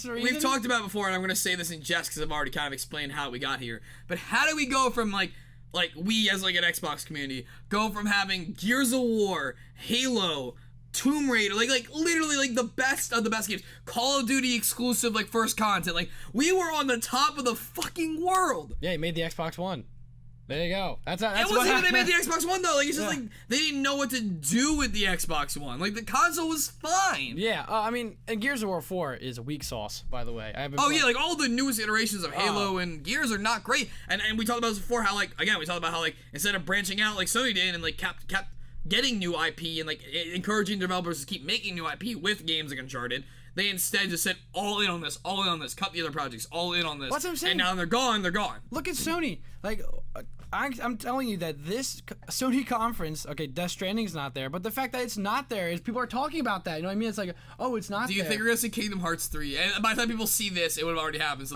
S2: the reason.
S1: We've talked about it before, and I'm gonna say this in jest because I've already kind of explained how we got here. But how do we go from like we as an Xbox community go from having Gears of War, Halo, Tomb Raider, literally the best of the best games, Call of Duty exclusive first content, we were on the top of the fucking world.
S2: Yeah, you made the Xbox One. There you go. That's
S1: it wasn't even they made the Xbox One though. It's just they didn't know what to do with the Xbox One. The console was fine.
S2: Yeah, I mean, and Gears of War 4 is a weak sauce, by the way.
S1: All the newest iterations of Halo and Gears are not great. And we talked about this before. How instead of branching out like Sony did and kept getting new IP and encouraging developers to keep making new IP with games like Uncharted, they instead just said all in on this, cut the other projects, all in on this.
S2: What's what I'm saying?
S1: And now they're gone.
S2: Look at Sony. I'm telling you that this Sony conference, okay, Death Stranding's not there, but the fact that it's not there is people are talking about that. You know what I mean? It's like, oh, it's not there.
S1: Do you think we're gonna see Kingdom Hearts 3? And by the time people see this, it would have already happened. So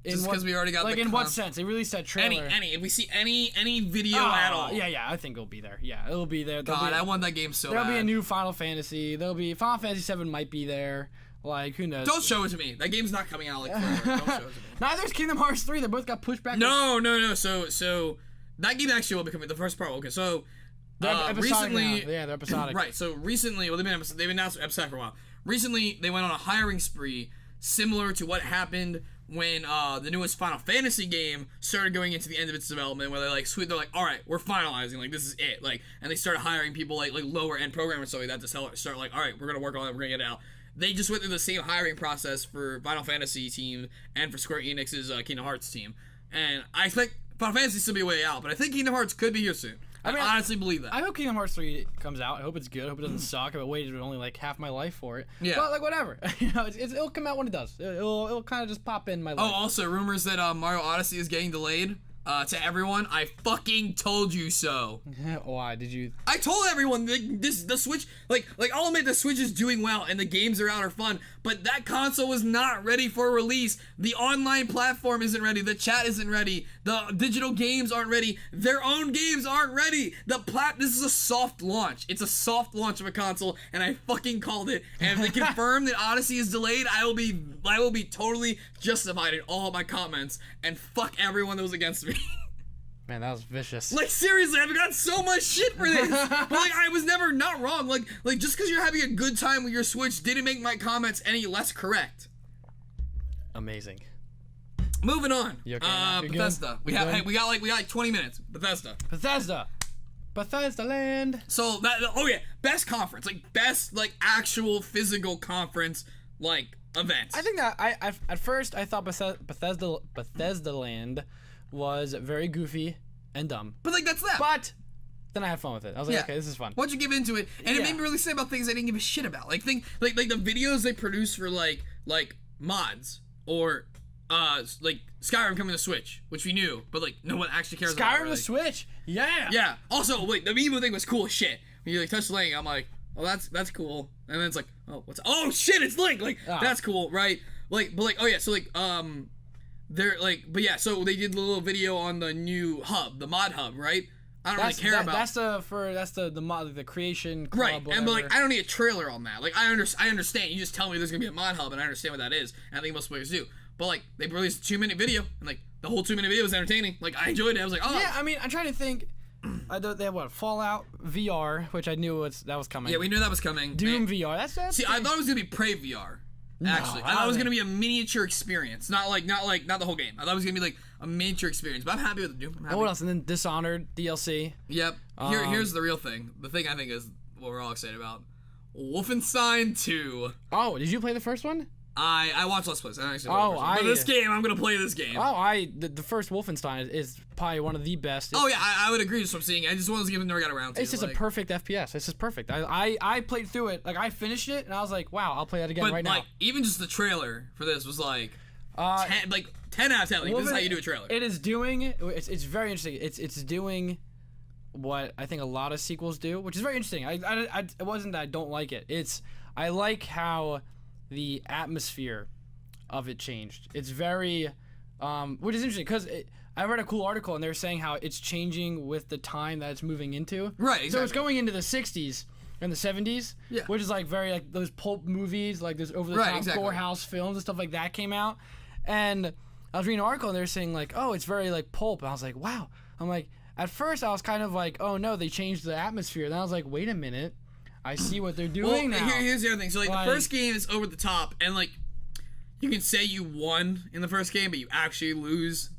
S1: just because we already got
S2: in what sense? They released that trailer.
S1: If we see any video at all.
S2: Yeah, I think it'll be there. Yeah, it'll be there.
S1: I want that game so bad.
S2: There'll be a new Final Fantasy. Final Fantasy 7 might be there. Who knows?
S1: Don't show it to me. That game's not coming out forever. Don't show it to me.
S2: Neither is Kingdom Hearts 3. They both got pushed back.
S1: No. So that game actually will be coming. The first part. Okay, so recently,
S2: they're episodic.
S1: Right. So recently, they've been announced episodic for a while. Recently, they went on a hiring spree similar to what happened when the newest Final Fantasy game started going into the end of its development, where they're like, all right, we're finalizing, this is it, and they started hiring people like lower end programmers so that to start all right, we're gonna work on it, we're gonna get it out. They just went through the same hiring process for Final Fantasy team and for Square Enix's Kingdom Hearts team, and I expect Final Fantasy still be way out, but I think Kingdom Hearts could be here soon. I honestly believe that.
S2: I hope Kingdom Hearts 3 comes out. I hope it's good. I hope it doesn't suck. I've waited only half my life for it.
S1: Yeah.
S2: But whatever. It'll come out when it does. It'll kind of just pop in my life.
S1: Oh, also rumors that Mario Odyssey is getting delayed. to everyone, I fucking told you so.
S2: Why did you?
S1: I told everyone the Switch, like I'll admit the Switch is doing well and the games are out are fun, but that console was not ready for release. The online platform isn't ready. The chat isn't ready. The digital games aren't ready. Their own games aren't ready. This is a soft launch. It's a soft launch of a console, and I fucking called it. And if they confirm that Odyssey is delayed, I will be totally justified in all my comments, and fuck everyone that was against me.
S2: Man, that was vicious.
S1: Like, seriously, I've got so much shit for this. But, like, I was never not wrong. Like just because you're having a good time with your Switch didn't make my comments any less correct.
S2: Amazing.
S1: Moving on.
S2: You okay now? You
S1: Bethesda.
S2: good?
S1: We got like 20 minutes. Bethesda
S2: Land.
S1: So best conference, like best like actual physical conference like event.
S2: I think that I at first I thought Bethesda Land was very goofy and dumb.
S1: But like that's that.
S2: But then I had fun with it. I was like, okay, this is fun.
S1: Once you give into it, and it made me really say about things I didn't give a shit about. Like like the videos they produce for like mods or like Skyrim coming to Switch, which we knew, but like no one actually cares about.
S2: Skyrim to Switch, yeah.
S1: Yeah. Also, wait, the Amiibo thing was cool as shit. When you like touch Link, I'm like, oh, that's cool, and then it's like, oh shit, it's Link. Like that's cool, right? Like, but like, oh yeah, so like they're like, but yeah, so they did the little video on the new hub, the mod hub, right? I don't really care about.
S2: That's the mod, the creation club,
S1: right?
S2: whatever.
S1: And but like, I don't need a trailer on that. Like, I understand. You just tell me there's gonna be a mod hub, and I understand what that is. And I think most players do. But like, they released a 2-minute video, and like the whole 2-minute video was entertaining. Like, I enjoyed it. I was like, oh
S2: yeah. I mean, I'm trying to think. They have what, Fallout VR, which I knew that was coming.
S1: Yeah, we knew that was coming.
S2: Doom VR. That's
S1: see, I thought it was gonna be Prey VR. Actually, I thought it was gonna be a miniature experience, not the whole game. I thought it was gonna be like a miniature experience. But I'm happy with the Doom.
S2: And what else? And then Dishonored DLC.
S1: Yep. Here's the real thing. The thing I think is what we're all excited about. Wolfenstein 2.
S2: Oh, did you play the first one?
S1: I watched Let's Plays. I actually but this game, I'm gonna play this game.
S2: Oh, the first Wolfenstein is probably one of the best.
S1: Oh yeah, I would agree with what I'm saying. I just wanted to give it, never got around to.
S2: It's just a perfect FPS. It's just perfect. I played through it. Like, I finished it and I was like, wow, I'll play that again right now.
S1: But like, even just the trailer for this was like 10 out of 10. Like, this is how you do a trailer.
S2: It is doing. It's very interesting. It's doing what I think a lot of sequels do, which is very interesting. It wasn't that I don't like it. I like how the atmosphere of it changed. It's very, which is interesting because I read a cool article and they were saying how it's changing with the time that it's moving into.
S1: Right, exactly.
S2: So it's going into the 60s and the 70s, which is like very like those pulp movies, like those over-the-top Gorehouse films and stuff like that came out. And I was reading an article and they were saying like, oh, it's very like pulp. And I was like, wow. I'm like, at first I was kind of like, oh no, they changed the atmosphere. And then I was like, wait a minute. I see what they're doing now.
S1: Here's the other thing. So like the first game is over the top, and like you can say you won in the first game, but you actually lose.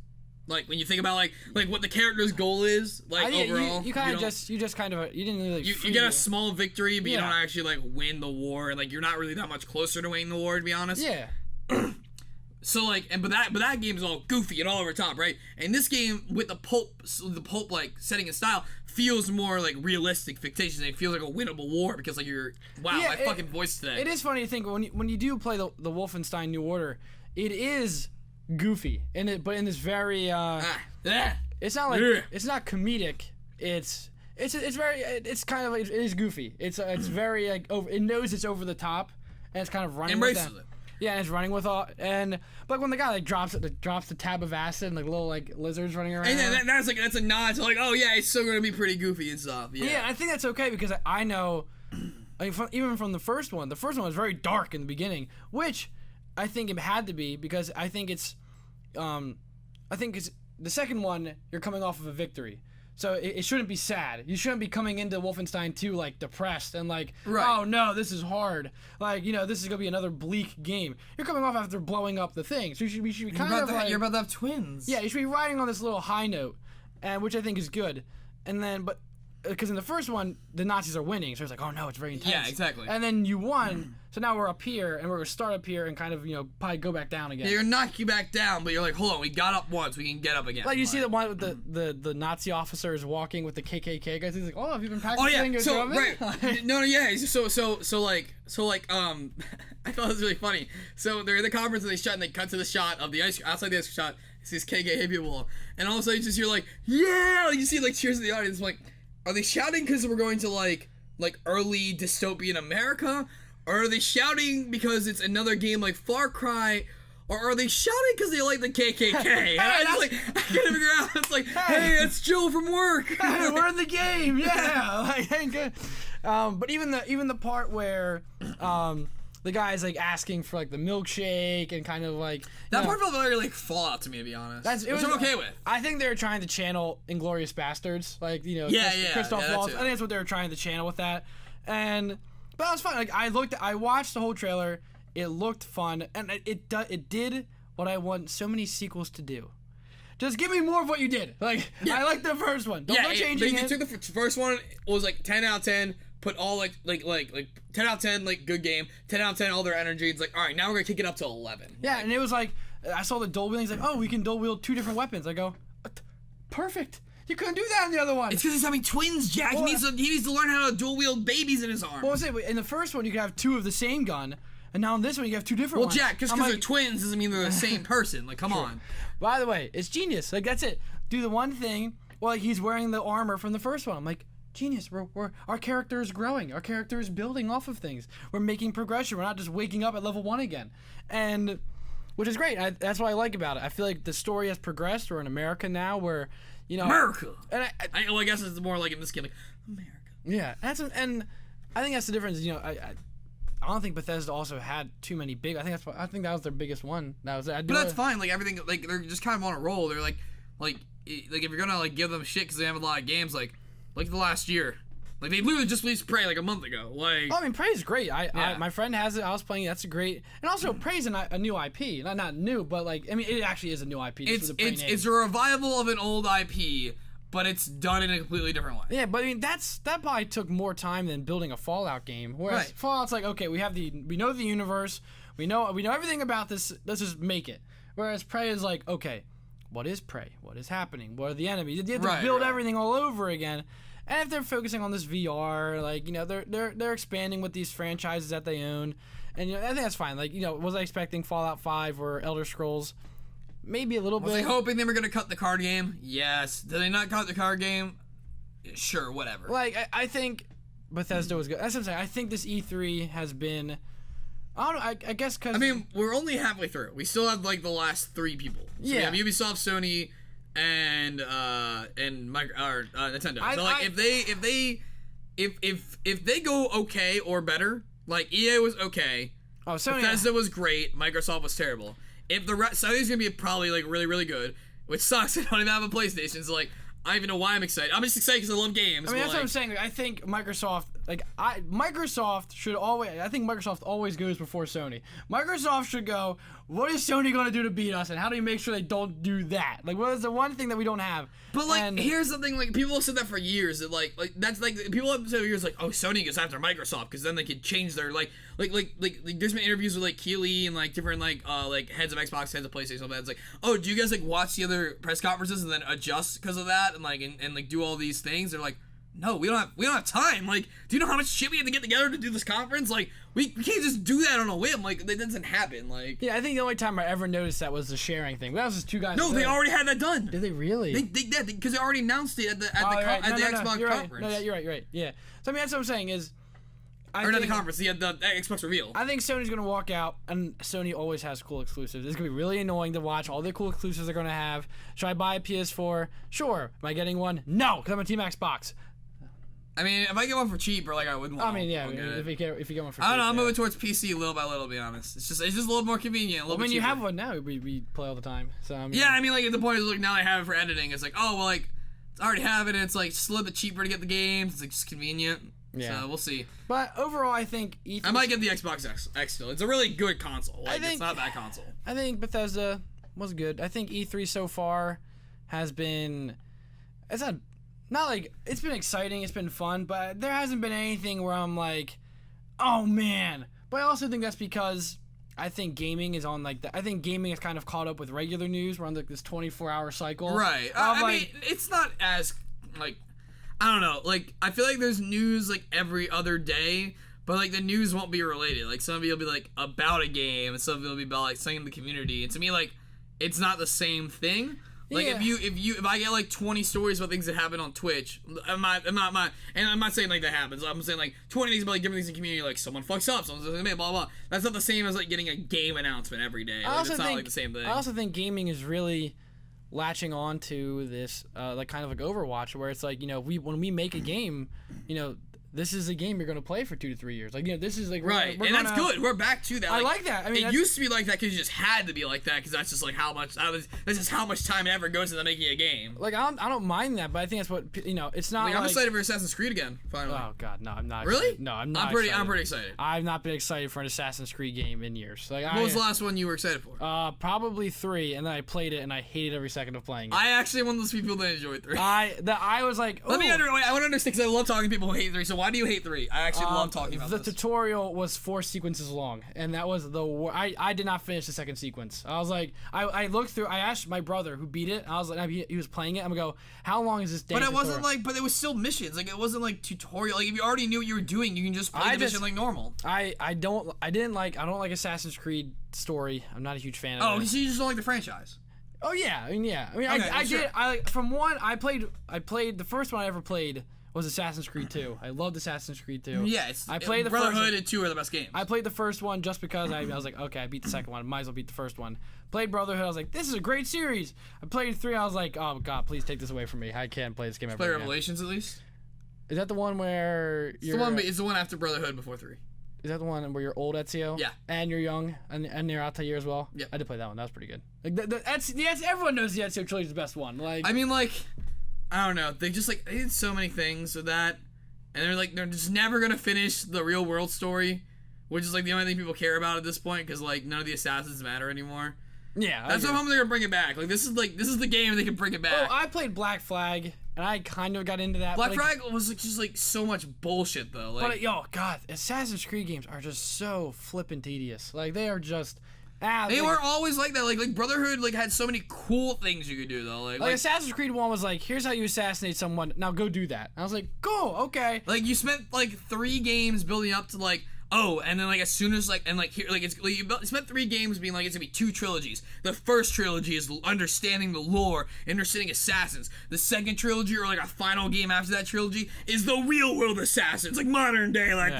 S1: Like when you think about like what the character's goal is, like overall,
S2: you didn't really.
S1: You get a small victory, but you don't actually like win the war, and like you're not really that much closer to winning the war, to be honest.
S2: Yeah.
S1: So like, but that game is all goofy and all over top, right? And this game with the pulp like setting and style feels more like realistic, fictitious. And it feels like a winnable war because like my fucking voice today.
S2: It is funny to think when you do play the Wolfenstein New Order, it is goofy but in this very it's not like it's not comedic. It's goofy. It's very like it knows it's over the top and it's kind of running with that. Yeah, and it's running with all, but when the guy like drops the tab of acid and like little like lizards running around,
S1: and that's a nod to like, oh yeah, it's still gonna be pretty goofy and stuff. Yeah,
S2: I think that's okay because I know, like even from the first one was very dark in the beginning, which I think it had to be because I think it's the second one you're coming off of a victory. So it shouldn't be sad. You shouldn't be coming into Wolfenstein 2 like depressed and like, oh no, this is hard. Like, this is gonna be another bleak game. You're coming off after blowing up the thing, so you should be kind of like,
S1: you're about to have twins.
S2: Yeah, you should be riding on this little high note, and which I think is good. And then, but because in the first one the Nazis are winning, so it's like, oh no, it's very intense.
S1: Yeah, exactly.
S2: And then you won, so now we're up here, and we're gonna start up here and kind of probably go back down again.
S1: Yeah, you're knock you back down, but you're like, hold on, we got up once, we can get up again.
S2: Like you see the one with the Nazi officer is walking with the KKK guys. He's like, oh, have you been practicing?
S1: Oh yeah, so right, no, yeah, so like I thought it was really funny. So they're in the conference and they cut to the shot of the outside the ice shot, it's these KKK people, and all of a sudden you just hear like, yeah, like, you see like cheers in the audience. I'm like, are they shouting because we're going to like early dystopian America, or are they shouting because it's another game like Far Cry? Or are they shouting because they like the KKK? And I couldn't figure out. It's like, hey, it's Joe from work.
S2: Hey, we're in the game, yeah. Like, ain't good. But even the part where the guy's like asking for like the milkshake and kind of like
S1: that part felt very like Fallout to me, to be honest. Which I'm okay with.
S2: I think they were trying to channel Inglourious Bastards, like Christoph Waltz. I think that's what they were trying to channel with that. But that was fun. Like I watched the whole trailer. It looked fun, and it did what I want so many sequels to do. Just give me more of what you did. Like, I like the first one. Don't change it.
S1: They took the first one. It was like 10 out of 10. Put all like 10 out of 10 like good game. 10 out of 10 all their energy. It's like, all right, now we're gonna kick it up to 11.
S2: Yeah, and it was like I saw the dual wielding. It's like, oh, we can dual wield 2 different weapons. I go, perfect. You couldn't do that in the other one.
S1: It's because he's having twins, Jack. He needs to learn how to dual wield babies in his arms.
S2: Well, in the first one you could have 2 of the same gun. And now in this one, you have 2 different ones.
S1: Well, Jack, just because they're twins doesn't mean they're the same person. Like, come on.
S2: By the way, it's genius. Like, that's it. Do the one thing. Well, like, he's wearing the armor from the first one. I'm like, genius. Our character is growing. Our character is building off of things. We're making progression. We're not just waking up at level 1 again. And, which is great. That's what I like about it. I feel like the story has progressed. We're in America now where,
S1: America! And I guess it's more like in this game, like, America.
S2: Yeah. And I think that's the difference. I don't think Bethesda also had too many big. I think that was their biggest one. But
S1: that's fine. Like everything, like they're just kind of on a roll. They're like if you're gonna like give them shit because they have a lot of games, like the last year, like they literally just released Prey like a month ago. Like,
S2: I mean, Prey is great. My friend has it. I was playing it. That's great. And also, Prey's a new IP. Not new, but like I mean, it actually is a new IP.
S1: It's a revival of an old IP. But it's done in a completely different way.
S2: Yeah, but I mean that probably took more time than building a Fallout game. Whereas Fallout's like, okay, we know the universe, we know everything about this. Let's just make it. Whereas Prey is like, okay, what is Prey? What is happening? What are the enemies? You have to build everything all over again. And if they're focusing on this VR, like they're expanding with these franchises that they own, and I think that's fine. Like was I expecting Fallout 5 or Elder Scrolls? Maybe a little bit.
S1: Was they hoping they were going to cut the card game? Yes. Did they not cut the card game? Sure, whatever.
S2: Like, I think Bethesda was good. That's what I'm saying. I think this E3 has been... I don't know, I guess because...
S1: I mean, we're only halfway through. We still have, like, the last 3 people. So we have Ubisoft, Sony, and Nintendo. So, like, if they go okay or better, like, EA was okay, Bethesda was great, Microsoft was terrible. If the Sony's gonna be probably like really, really good, which sucks. I don't even have a PlayStation, so like I don't even know why I'm excited. I'm just excited because I love games.
S2: I mean, that's what I'm saying. Like, I think Microsoft, Microsoft should always. I think Microsoft always goes before Sony. Microsoft should go. What is Sony going to do to beat us, and how do you make sure they don't do that? Like, what is the one thing that we don't have?
S1: But like, here's the thing. Like, people have said that for years. That like that's like people have said for years. Like, oh, Sony goes after Microsoft because then they could change their like. There's been interviews with like Keighley and like different like heads of Xbox, heads of PlayStation. And it's like, oh, do you guys like watch the other press conferences and then adjust because of that and like and like do all these things? They're like, no, we don't have time. Like, do you know how much shit we have to get together to do this conference? Like, we can't just do that on a whim. Like, that doesn't happen. Like,
S2: yeah, I think the only time I ever noticed that was the sharing thing. That was just 2 guys.
S1: No, they already had that done.
S2: Did they really?
S1: They did because they already announced it at the Xbox conference.
S2: No, you're right. Yeah. So I mean, that's what I'm saying is.
S1: Not the conference, the Xbox reveal.
S2: I think Sony's going to walk out, and Sony always has cool exclusives. It's going to be really annoying to watch all the cool exclusives they're going to have. Should I buy a PS4? Sure. Am I getting one? No, because I'm a Team Xbox.
S1: I mean, if I get one for cheap, or like I wouldn't want.
S2: I mean, yeah, if you get one for cheap.
S1: I don't know. I'm moving towards PC little by little. To be honest, it's just a little more convenient.
S2: Well, when you have one now, we play all the time. So I mean,
S1: yeah, I mean, like the point is, like now I have it for editing. It's like, oh well, like I already have it, and it's like just a little bit cheaper to get the games. It's like just convenient. Yeah. So we'll see.
S2: But overall, I think E3...
S1: I might get the Xbox X still. It's a really good console. Like, it's not a bad console.
S2: I think Bethesda was good. I think E3 so far has been... It's not like... It's been exciting. It's been fun. But there hasn't been anything where I'm like, oh, man. But I also think that's because I think gaming is on like... I think gaming is kind of caught up with regular news. We're on like this 24-hour cycle.
S1: Right. I mean, it's not as... like... I don't know, like, I feel like there's news, like, every other day, but, like, the news won't be related. Like, some of it will be, like, about a game, and some of it will be about, like, something in the community. And to me, like, it's not the same thing. Like
S2: Yeah.
S1: if I get like 20 stories about things that happen on Twitch, I'm not saying like that happens. I'm saying like 20 things about like different things in the community, like someone fucks up, someone's blah blah. That's not the same as like getting a game announcement every day. Like, it's not like the same thing.
S2: I also think gaming is really latching on to this like kind of like Overwatch, where it's like, you know, when we make a game, you know, this is a game you're going to play for 2 to 3 years. Like, you know, this is like
S1: right, and that's good. We're back to that.
S2: I like that. I mean,
S1: it used to be like that because you just had to be like that because that's just like that's just how much time ever goes into making a game.
S2: Like, I don't mind that, but I think that's what, you know, it's not.
S1: Like, I'm excited for Assassin's Creed again. Finally.
S2: Oh God, no, I'm not.
S1: Really?
S2: Excited. No, I'm not.
S1: I'm pretty excited.
S2: I've not been excited for an Assassin's Creed game in years. Like,
S1: what was the last one you were excited for?
S2: Probably 3, and then I played it and I hated every second of playing it.
S1: I actually am one of those people that enjoyed 3.
S2: I was like,
S1: I want to understand because I love talking to people who hate 3. So why do you hate 3? I actually love talking about
S2: the
S1: this.
S2: tutorial was 4 sequences long, and that was I did not finish the second sequence. I was like, I looked through. I asked my brother who beat it. I was like, he was playing it. I'm gonna go, how long is this?
S1: But it wasn't like, but it was still missions. Like it wasn't like tutorial. Like if you already knew what you were doing, you can just play the mission like normal.
S2: I don't like Assassin's Creed story. I'm not a huge fan of it.
S1: Oh, so you just don't like the franchise?
S2: Oh yeah, I mean
S1: okay,
S2: I
S1: sure.
S2: did. From one I played the first one I ever played was Assassin's Creed 2. I loved Assassin's Creed 2.
S1: Yeah,
S2: I played the
S1: Brotherhood
S2: first,
S1: and 2 are the best games.
S2: I played the first one just because I was like, okay, I beat the second one. Might as well beat the first one. Played Brotherhood. I was like, this is a great series. I played 3. I was like, oh God, please take this away from me. I can't play this game ever
S1: Play
S2: again.
S1: Revelations at least.
S2: Is that the one where you're?
S1: It's the one after Brotherhood before 3.
S2: Is that the one where you're old, Ezio?
S1: Yeah.
S2: And you're young, and near Altair as well?
S1: Yeah.
S2: I did play that one. That was pretty good. Like, yes, everyone knows the Ezio trilogy is the best one. Like,
S1: I mean, like, I don't know. They just like they did so many things with that, and they're just never gonna finish the real world story, which is like the only thing people care about at this point because like none of the assassins matter anymore.
S2: Yeah.
S1: That's why I'm hoping they're gonna bring it back. Like this is the game they can bring it back.
S2: Oh, I played Black Flag, and I kind of got into that.
S1: Black Flag was like, just like so much bullshit though. Like,
S2: but God, Assassin's Creed games are just so flippin' tedious. Like they are just.
S1: They weren't always like that. Like Brotherhood like had so many cool things you could do though.
S2: Like Assassin's Creed 1 was like, here's how you assassinate someone. Now go do that. And I was like, cool, okay.
S1: Like you spent like 3 games building up to like. Oh, and then like as soon as like and like here like it's like, you spent 3 games being like it's gonna be 2 trilogies. The first trilogy is understanding the lore, understanding assassins. The second trilogy or like a final game after that trilogy is the real world assassins, like modern day, like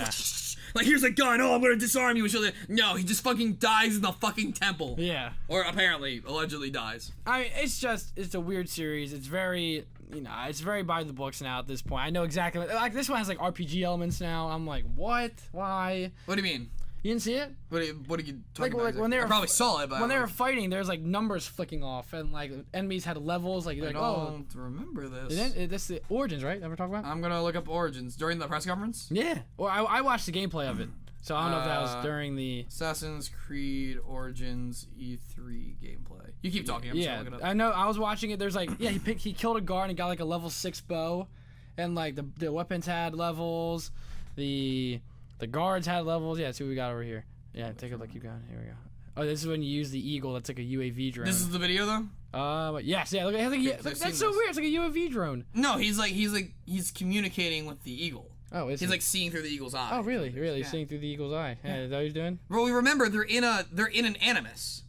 S1: like here's a gun. Oh, I'm gonna disarm you. And no, he just fucking dies in the fucking temple.
S2: Yeah.
S1: Or apparently, allegedly dies.
S2: I mean, it's a weird series. It's very. You know, it's very by the books now at this point. I know exactly. Like this one has like RPG elements now. I'm like, what? Why?
S1: What do you mean?
S2: You didn't see it?
S1: What are you talking about?
S2: Like when they were,
S1: I probably saw it, but
S2: when they were fighting, there's like numbers flicking off, and like enemies had levels. Like,
S1: I don't remember this.
S2: That's the Origins, right? That we're talking about.
S1: I'm gonna look up Origins during the press conference.
S2: Yeah. Well, I watched the gameplay of it, so I don't know if that was during the
S1: Assassin's Creed Origins E3 gameplay. You keep talking. I'm just gonna look it up.
S2: I know. I was watching it. There's like, he killed a guard and got like a level 6 bow, and like the weapons had levels, the guards had levels. Yeah, see what we got over here. Yeah, take a look. Keep going. Here we go. Oh, this is when you use the Eagle. That's like a UAV drone.
S1: This is the video though.
S2: But yes, yeah. Look, that's so weird. It's like a UAV drone.
S1: No, he's communicating with the Eagle.
S2: Oh,
S1: he's like seeing through the Eagle's eye.
S2: Oh, really? Really, seeing through the Eagle's eye. Yeah, is that what he's doing?
S1: Well, we remember they're in an Animus.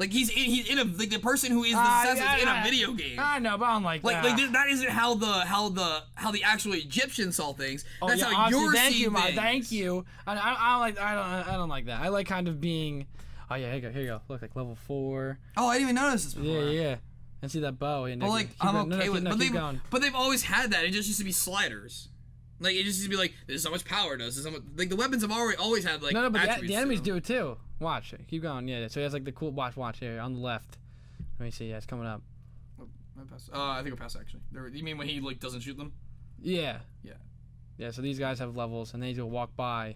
S1: Like he's in a like the person who is the assassin in a video game.
S2: I know, but I'm like
S1: that isn't how the actual Egyptians saw things.
S2: Oh,
S1: that's
S2: yeah,
S1: how you're
S2: thank
S1: seeing
S2: you,
S1: things.
S2: Thank you. I don't like that. I like kind of being. Oh yeah, here you go. Look, like level 4.
S1: Oh, I didn't even notice this before.
S2: Yeah. And see that bow. And
S1: but like I'm okay with it. But they've always had that. It just used to be sliders. Like it just used to be like this is how much power it does. This is how much, like the weapons have always had like
S2: no, but
S1: attributes
S2: the enemies do it too. Watch, keep going. Yeah, so he has like the cool watch here on the left. Let me see. Yeah, it's coming up.
S1: I think we're past actually. You mean when he like doesn't shoot them?
S2: Yeah.
S1: Yeah.
S2: Yeah. So these guys have levels, and they just walk by.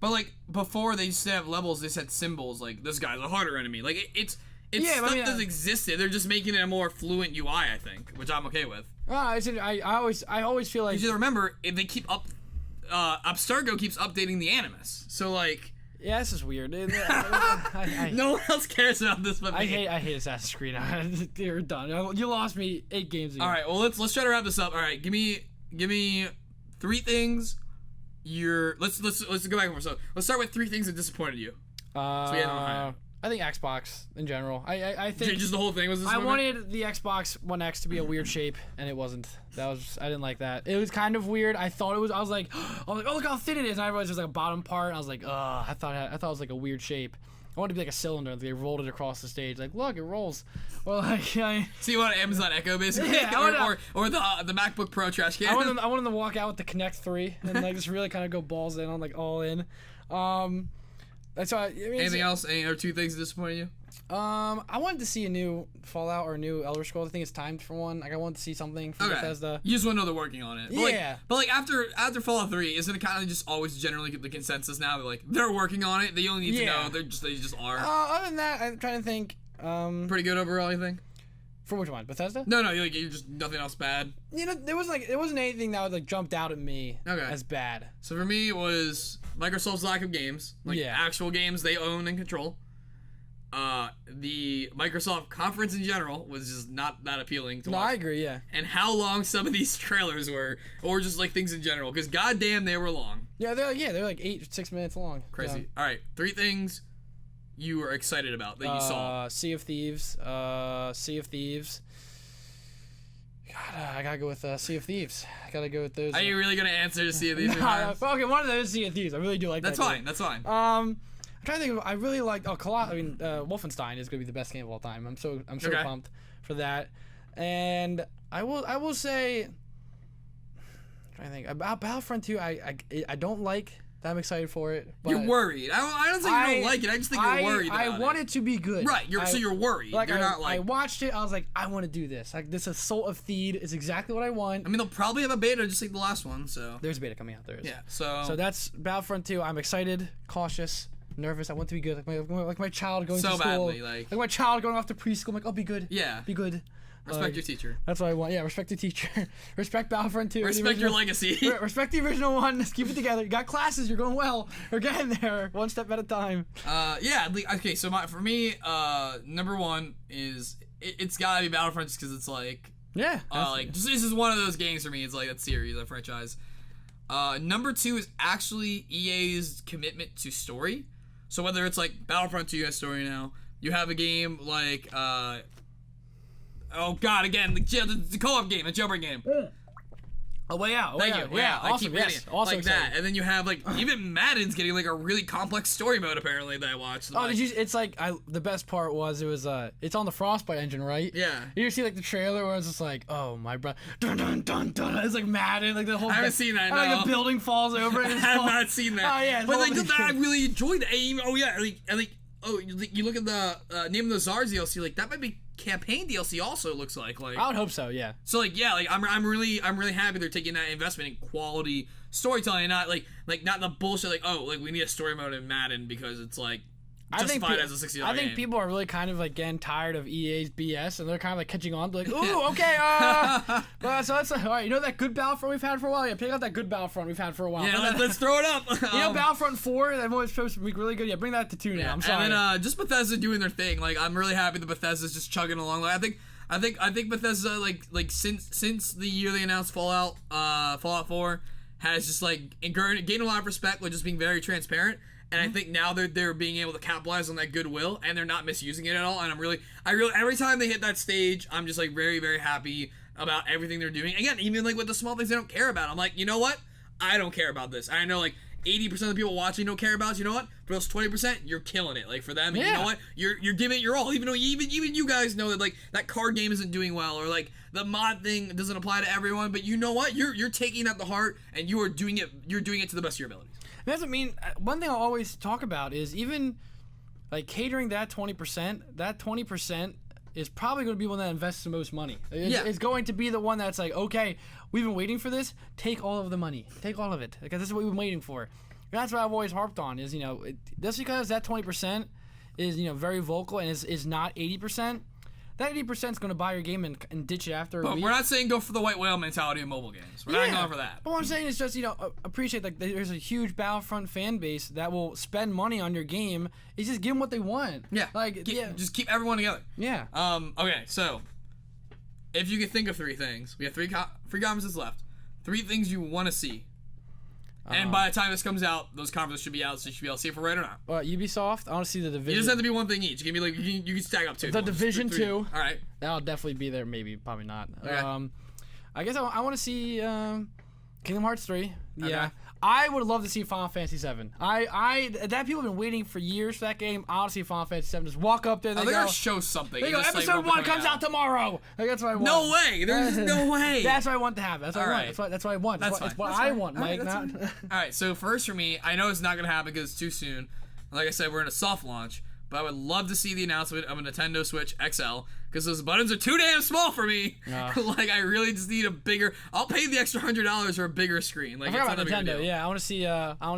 S1: But like before, they used to have levels. They said symbols like this guy's a harder enemy. Like it's stuff that's existed. They're just making it a more fluent UI, I think, which I'm okay with.
S2: I always feel like
S1: you should remember if they keep Abstergo keeps updating the Animus. So like.
S2: Yeah, this is weird.
S1: No one else cares about this but me.
S2: I hate Assassin's Creed. You're done. You lost me 8 games ago.
S1: All right, well let's try to wrap this up. All right, give me 3 things. Let's go back and forth. So let's start with 3 things that disappointed you. So we had on high.
S2: I think Xbox in general. I think
S1: Just the whole thing was.
S2: I wanted the Xbox One X to be a weird shape, and it wasn't. I didn't like that. It was kind of weird. I thought it was. I was like, oh look how thin it is. And I realized it was like a bottom part. And I was like, I thought it was like a weird shape. I wanted to be like a cylinder. They rolled it across the stage. Like, look, it rolls. Or like,
S1: So you want Amazon Echo basically,
S2: Yeah,
S1: or the MacBook Pro trash can.
S2: I want them to walk out with the Kinect 3 and like just really kind of go balls in on like all in. That's why. I mean,
S1: Anything else? Any other two things that disappointed you?
S2: I wanted to see a new Fallout or a new Elder Scrolls. I think it's timed for one. Like I wanted to see something from Bethesda.
S1: You just want to know they're working on it. But but after Fallout 3, isn't it kind of just always generally the consensus now that like they're working on it? They only need to know they just are.
S2: Other than that, I'm trying to think.
S1: Pretty good overall, you think?
S2: For which one? Bethesda?
S1: No, you're just nothing else bad.
S2: You know, there wasn't anything that like jumped out at me as bad.
S1: So for me, it was Microsoft's lack of games, actual games they own and control. The Microsoft conference in general was just not that appealing to watch.
S2: No, I agree, yeah.
S1: And how long some of these trailers were, or just like things in general, because goddamn they were long.
S2: Yeah, they're like 6 minutes long.
S1: Crazy.
S2: Yeah.
S1: All right, 3 things you were excited about that you saw.
S2: Sea of Thieves. God, I gotta go with Sea of Thieves. I gotta go with those.
S1: Are you really gonna answer to Sea of Thieves?
S2: Okay, one of those is Sea of Thieves. I really do like that.
S1: That's fine.
S2: I'm trying to think. I really like. Wolfenstein is gonna be the best game of all time. I'm so pumped for that. And I will say. I'm trying to think about Battlefront 2. I don't like. I'm excited for it. But
S1: you're worried. I don't think you don't like it. I just think you're worried about it.
S2: I want it to be good.
S1: Right. So you're worried.
S2: Like,
S1: you're not like.
S2: I watched it. I was like, I want to do this. Like, this Assault of Theed is exactly what I want.
S1: I mean, they'll probably have a beta just like the last one. So
S2: there's a beta coming out. There is.
S1: Yeah. So
S2: that's Battlefront 2. I'm excited, cautious, nervous. I want it to be good. Like my child going to school.
S1: Badly, like
S2: my child going off to preschool. I'm like, oh, be good.
S1: Yeah.
S2: Be good.
S1: Respect your teacher.
S2: That's what I want. Yeah, respect the teacher. Respect Battlefront 2.
S1: Respect your legacy.
S2: Respect the original one. Let's keep it together. You got classes. You're going well. We're getting there. One step at a time.
S1: Yeah. Okay. So for me, number one is it's gotta be Battlefront just because it's like this is one of those games for me. It's like that series, that franchise. Number 2 is actually EA's commitment to story. So whether it's like Battlefront 2 has story now, you have a game like oh god, again, the co-op game, the jailbreak game.
S2: A Way Out.
S1: Thank you. Yeah,
S2: awesome.
S1: I keep reading it.
S2: Awesome.
S1: Like that, and then you have like even Madden's getting like a really complex story mode apparently that I watched.
S2: Oh, did you? It's like the best part was it's on the Frostbite engine, right?
S1: Yeah.
S2: You see like the trailer where it's just like, oh my brother, dun dun dun dun. It's like Madden, like the whole.
S1: I haven't seen that.
S2: Like the building falls over.
S1: I have not seen that.
S2: Oh yeah,
S1: but like that, I really enjoyed it. You look at the Name of the Czars DLC, like that might be campaign DLC also looks like
S2: I would hope so, yeah.
S1: So I'm really happy they're taking that investment in quality storytelling and not like not the bullshit like we need a story mode in Madden because it's like justified as a $60 game.
S2: I think people are really kind of like getting tired of EA's BS and they're kind of like catching on. They're like, ooh, okay, so that's all right. You know that good Battlefront we've had for a while? Yeah, pick out that good Battlefront we've had for a while.
S1: Yeah, let's throw it up.
S2: You know Battlefront 4? That was supposed to be really good. Yeah, bring that to 2 now. I'm sorry.
S1: And then just Bethesda doing their thing. Like I'm really happy that Bethesda's just chugging along. Like I think Bethesda like since the year they announced Fallout 4 has just like gained a lot of respect with just being very transparent. And I think now they're being able to capitalize on that goodwill, and they're not misusing it at all. And I really, every time they hit that stage, I'm just like very, very happy about everything they're doing. Again, even like with the small things they don't care about, I'm like, you know what? I don't care about this. I know like 80% of the people watching don't care about it. You know what? For those 20%, you're killing it. Like for them, and you know what? You're giving it your all. Even though even you guys know that like that card game isn't doing well, or like the mod thing doesn't apply to everyone. But you know what? You're taking that to heart, and you are doing it. You're doing it to the best of your abilities.
S2: Doesn't mean one thing I always talk about is even like catering that 20%. That 20% is probably going to be one that invests the most money. It's going to be the one that's like, okay, we've been waiting for this. Take all of the money. Take all of it because this is what we've been waiting for. And that's what I've always harped on is just because that 20% is very vocal and is not 80%. That 80% is going to buy your game and ditch it after a week.
S1: But we're not saying go for the white whale mentality in mobile games. We're not going for that.
S2: But what I'm saying is just, appreciate that there's a huge Battlefront fan base that will spend money on your game. It's just give them what they want.
S1: Yeah. Just keep everyone together.
S2: Yeah.
S1: Okay, so if you could think of 3 things, we have 3 comments left. 3 things you want to see. And by the time this comes out, those conferences should be out, so you should be able to see if we're right or not.
S2: Ubisoft, I want to see the Division.
S1: It doesn't have to be one thing each. Give me you can stack up 2.
S2: The Division 2.
S1: All right.
S2: That'll definitely be there. Maybe, probably not.
S1: Okay.
S2: I guess I want to see Kingdom Hearts 3. Yeah.
S1: Okay.
S2: I would love to see Final Fantasy 7. That people have been waiting for years for that game. I want to see Final Fantasy 7. Just walk up there.
S1: They're gonna show something.
S2: They go, episode 1 comes out tomorrow. Like, that's what I want.
S1: No way. There's no way.
S2: That's what I want to have. That's what I want. That's what I want.
S1: That's
S2: what I want, Mike. Not.
S1: All right. So first for me, I know it's not gonna happen because it's too soon. Like I said, we're in a soft launch. But I would love to see the announcement of a Nintendo Switch XL because those buttons are too damn small for me. Like, I really just need a bigger. I'll pay the extra $100 for a bigger screen. Like,
S2: I forgot about Nintendo. Yeah, I want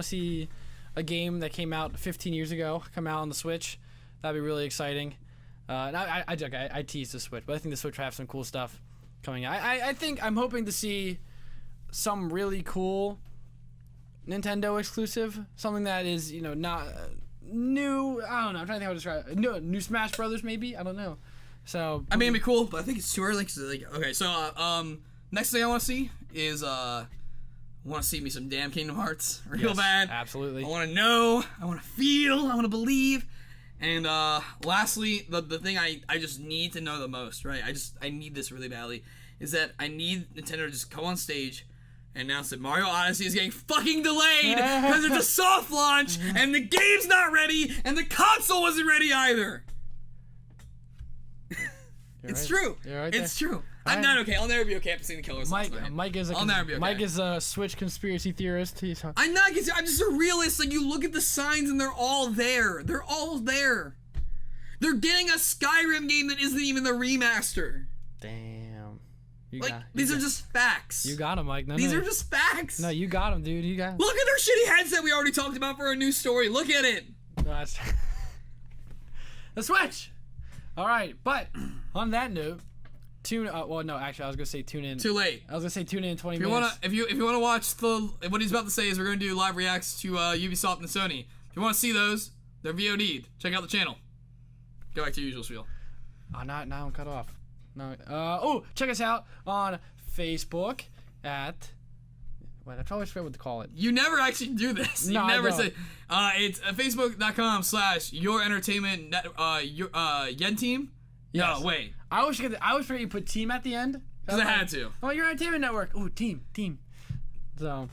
S2: to see a game that came out 15 years ago come out on the Switch. That'd be really exciting. I tease the Switch, but I think the Switch will have some cool stuff coming out. I'm hoping to see some really cool Nintendo exclusive, something that is not. New, I don't know. I'm trying to think how to describe it. New Smash Brothers, maybe. I don't know. So
S1: I mean, it'd be cool, but I think it's too early. Okay, so next thing I want to see is want to see me some damn Kingdom Hearts real bad.
S2: Absolutely.
S1: I want to know. I want to feel. I want to believe. And lastly, the thing I just need to know the most, right? I need this really badly. Is that I need Nintendo to just come on stage and announce that Mario Odyssey is getting fucking delayed because it's a soft launch and the game's not ready and the console wasn't ready either. It's true. It's true. I'm not okay. I'll never be okay after seeing the Killers last night.
S2: Mike is a Switch conspiracy theorist.
S1: I'm not. I'm just a realist. Like, you look at the signs and they're all there. They're all there. They're getting a Skyrim game that isn't even the remaster.
S2: Damn.
S1: These are just facts.
S2: You got him, Mike.
S1: These are just facts.
S2: No, you got him, dude. You got him.
S1: Look at their shitty headset we already talked about for our new story. Look at it.
S2: No, that's the Switch. All right, but on that note, I was gonna say tune in.
S1: Too late.
S2: I was gonna say tune in 20 minutes.
S1: If you want to watch what he's about to say is we're gonna do live reacts to Ubisoft and Sony. If you want to see those, they're VOD'd. Check out the channel. Go back to your usual spiel.
S2: Oh, now I'm cut off. No. Check us out on Facebook at. Wait, I always forget what to call it.
S1: You never actually do this. You never say. It's facebook.com/yourentertainment Yen Team.
S2: Yes.
S1: No, wait.
S2: I always forget you put team at the end.
S1: Because I had to.
S2: Oh, Your Entertainment Network. Oh, team. So.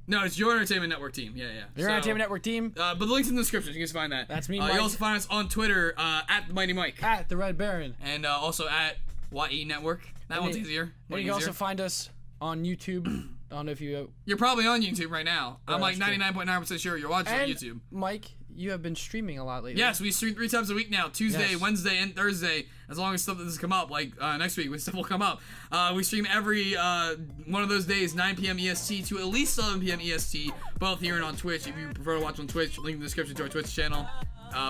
S1: No, it's Your Entertainment Network Team. Yeah.
S2: Your Entertainment Network Team.
S1: But the link's in the description. You can just find that.
S2: That's me, Mike.
S1: You also find us on Twitter at the Mighty Mike.
S2: At the Red Baron.
S1: And also at YE Network. That one's easier.
S2: And you can also find us on YouTube. I don't know if you.
S1: You're probably on YouTube right now. I'm like 99.9% sure you're watching on YouTube.
S2: Mike, you have been streaming a lot lately.
S1: Yes, we stream 3 times a week now. Tuesday, Wednesday, and Thursday. As long as stuff doesn't come up, like next week when stuff will come up. We stream every one of those days, 9 p.m. EST to at least 7 p.m. EST, both here and on Twitch. If you prefer to watch on Twitch, link in the description to our Twitch channel.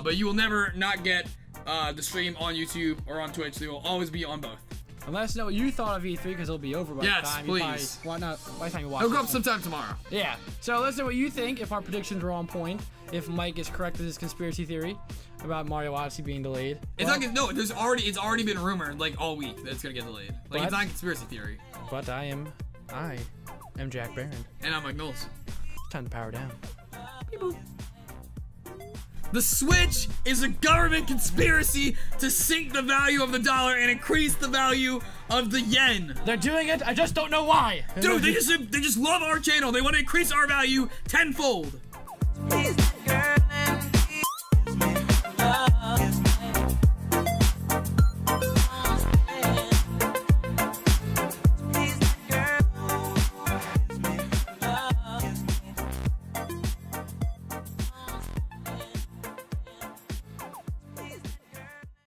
S1: But you will never not get the stream on YouTube or on Twitch. They will always be on both.
S2: And let us know what you thought of E3 because it'll be over by the time.
S1: Yes, please.
S2: By the time you watch
S1: It'll go up sometime tomorrow.
S2: Yeah. So let us know what you think, if our predictions were on point, if Mike is correct with his conspiracy theory about Mario Odyssey being delayed.
S1: It's already been rumored like all week that it's gonna get delayed. Like, it's not a conspiracy theory.
S2: But I am Jack Barron.
S1: And I'm Mike Knowles.
S2: Time to power down.
S1: Beep boop. The Switch is a government conspiracy to sink the value of the dollar and increase the value of the yen.
S2: They're doing it. I just don't know why.
S1: Dude, they just love our channel. They want to increase our value tenfold.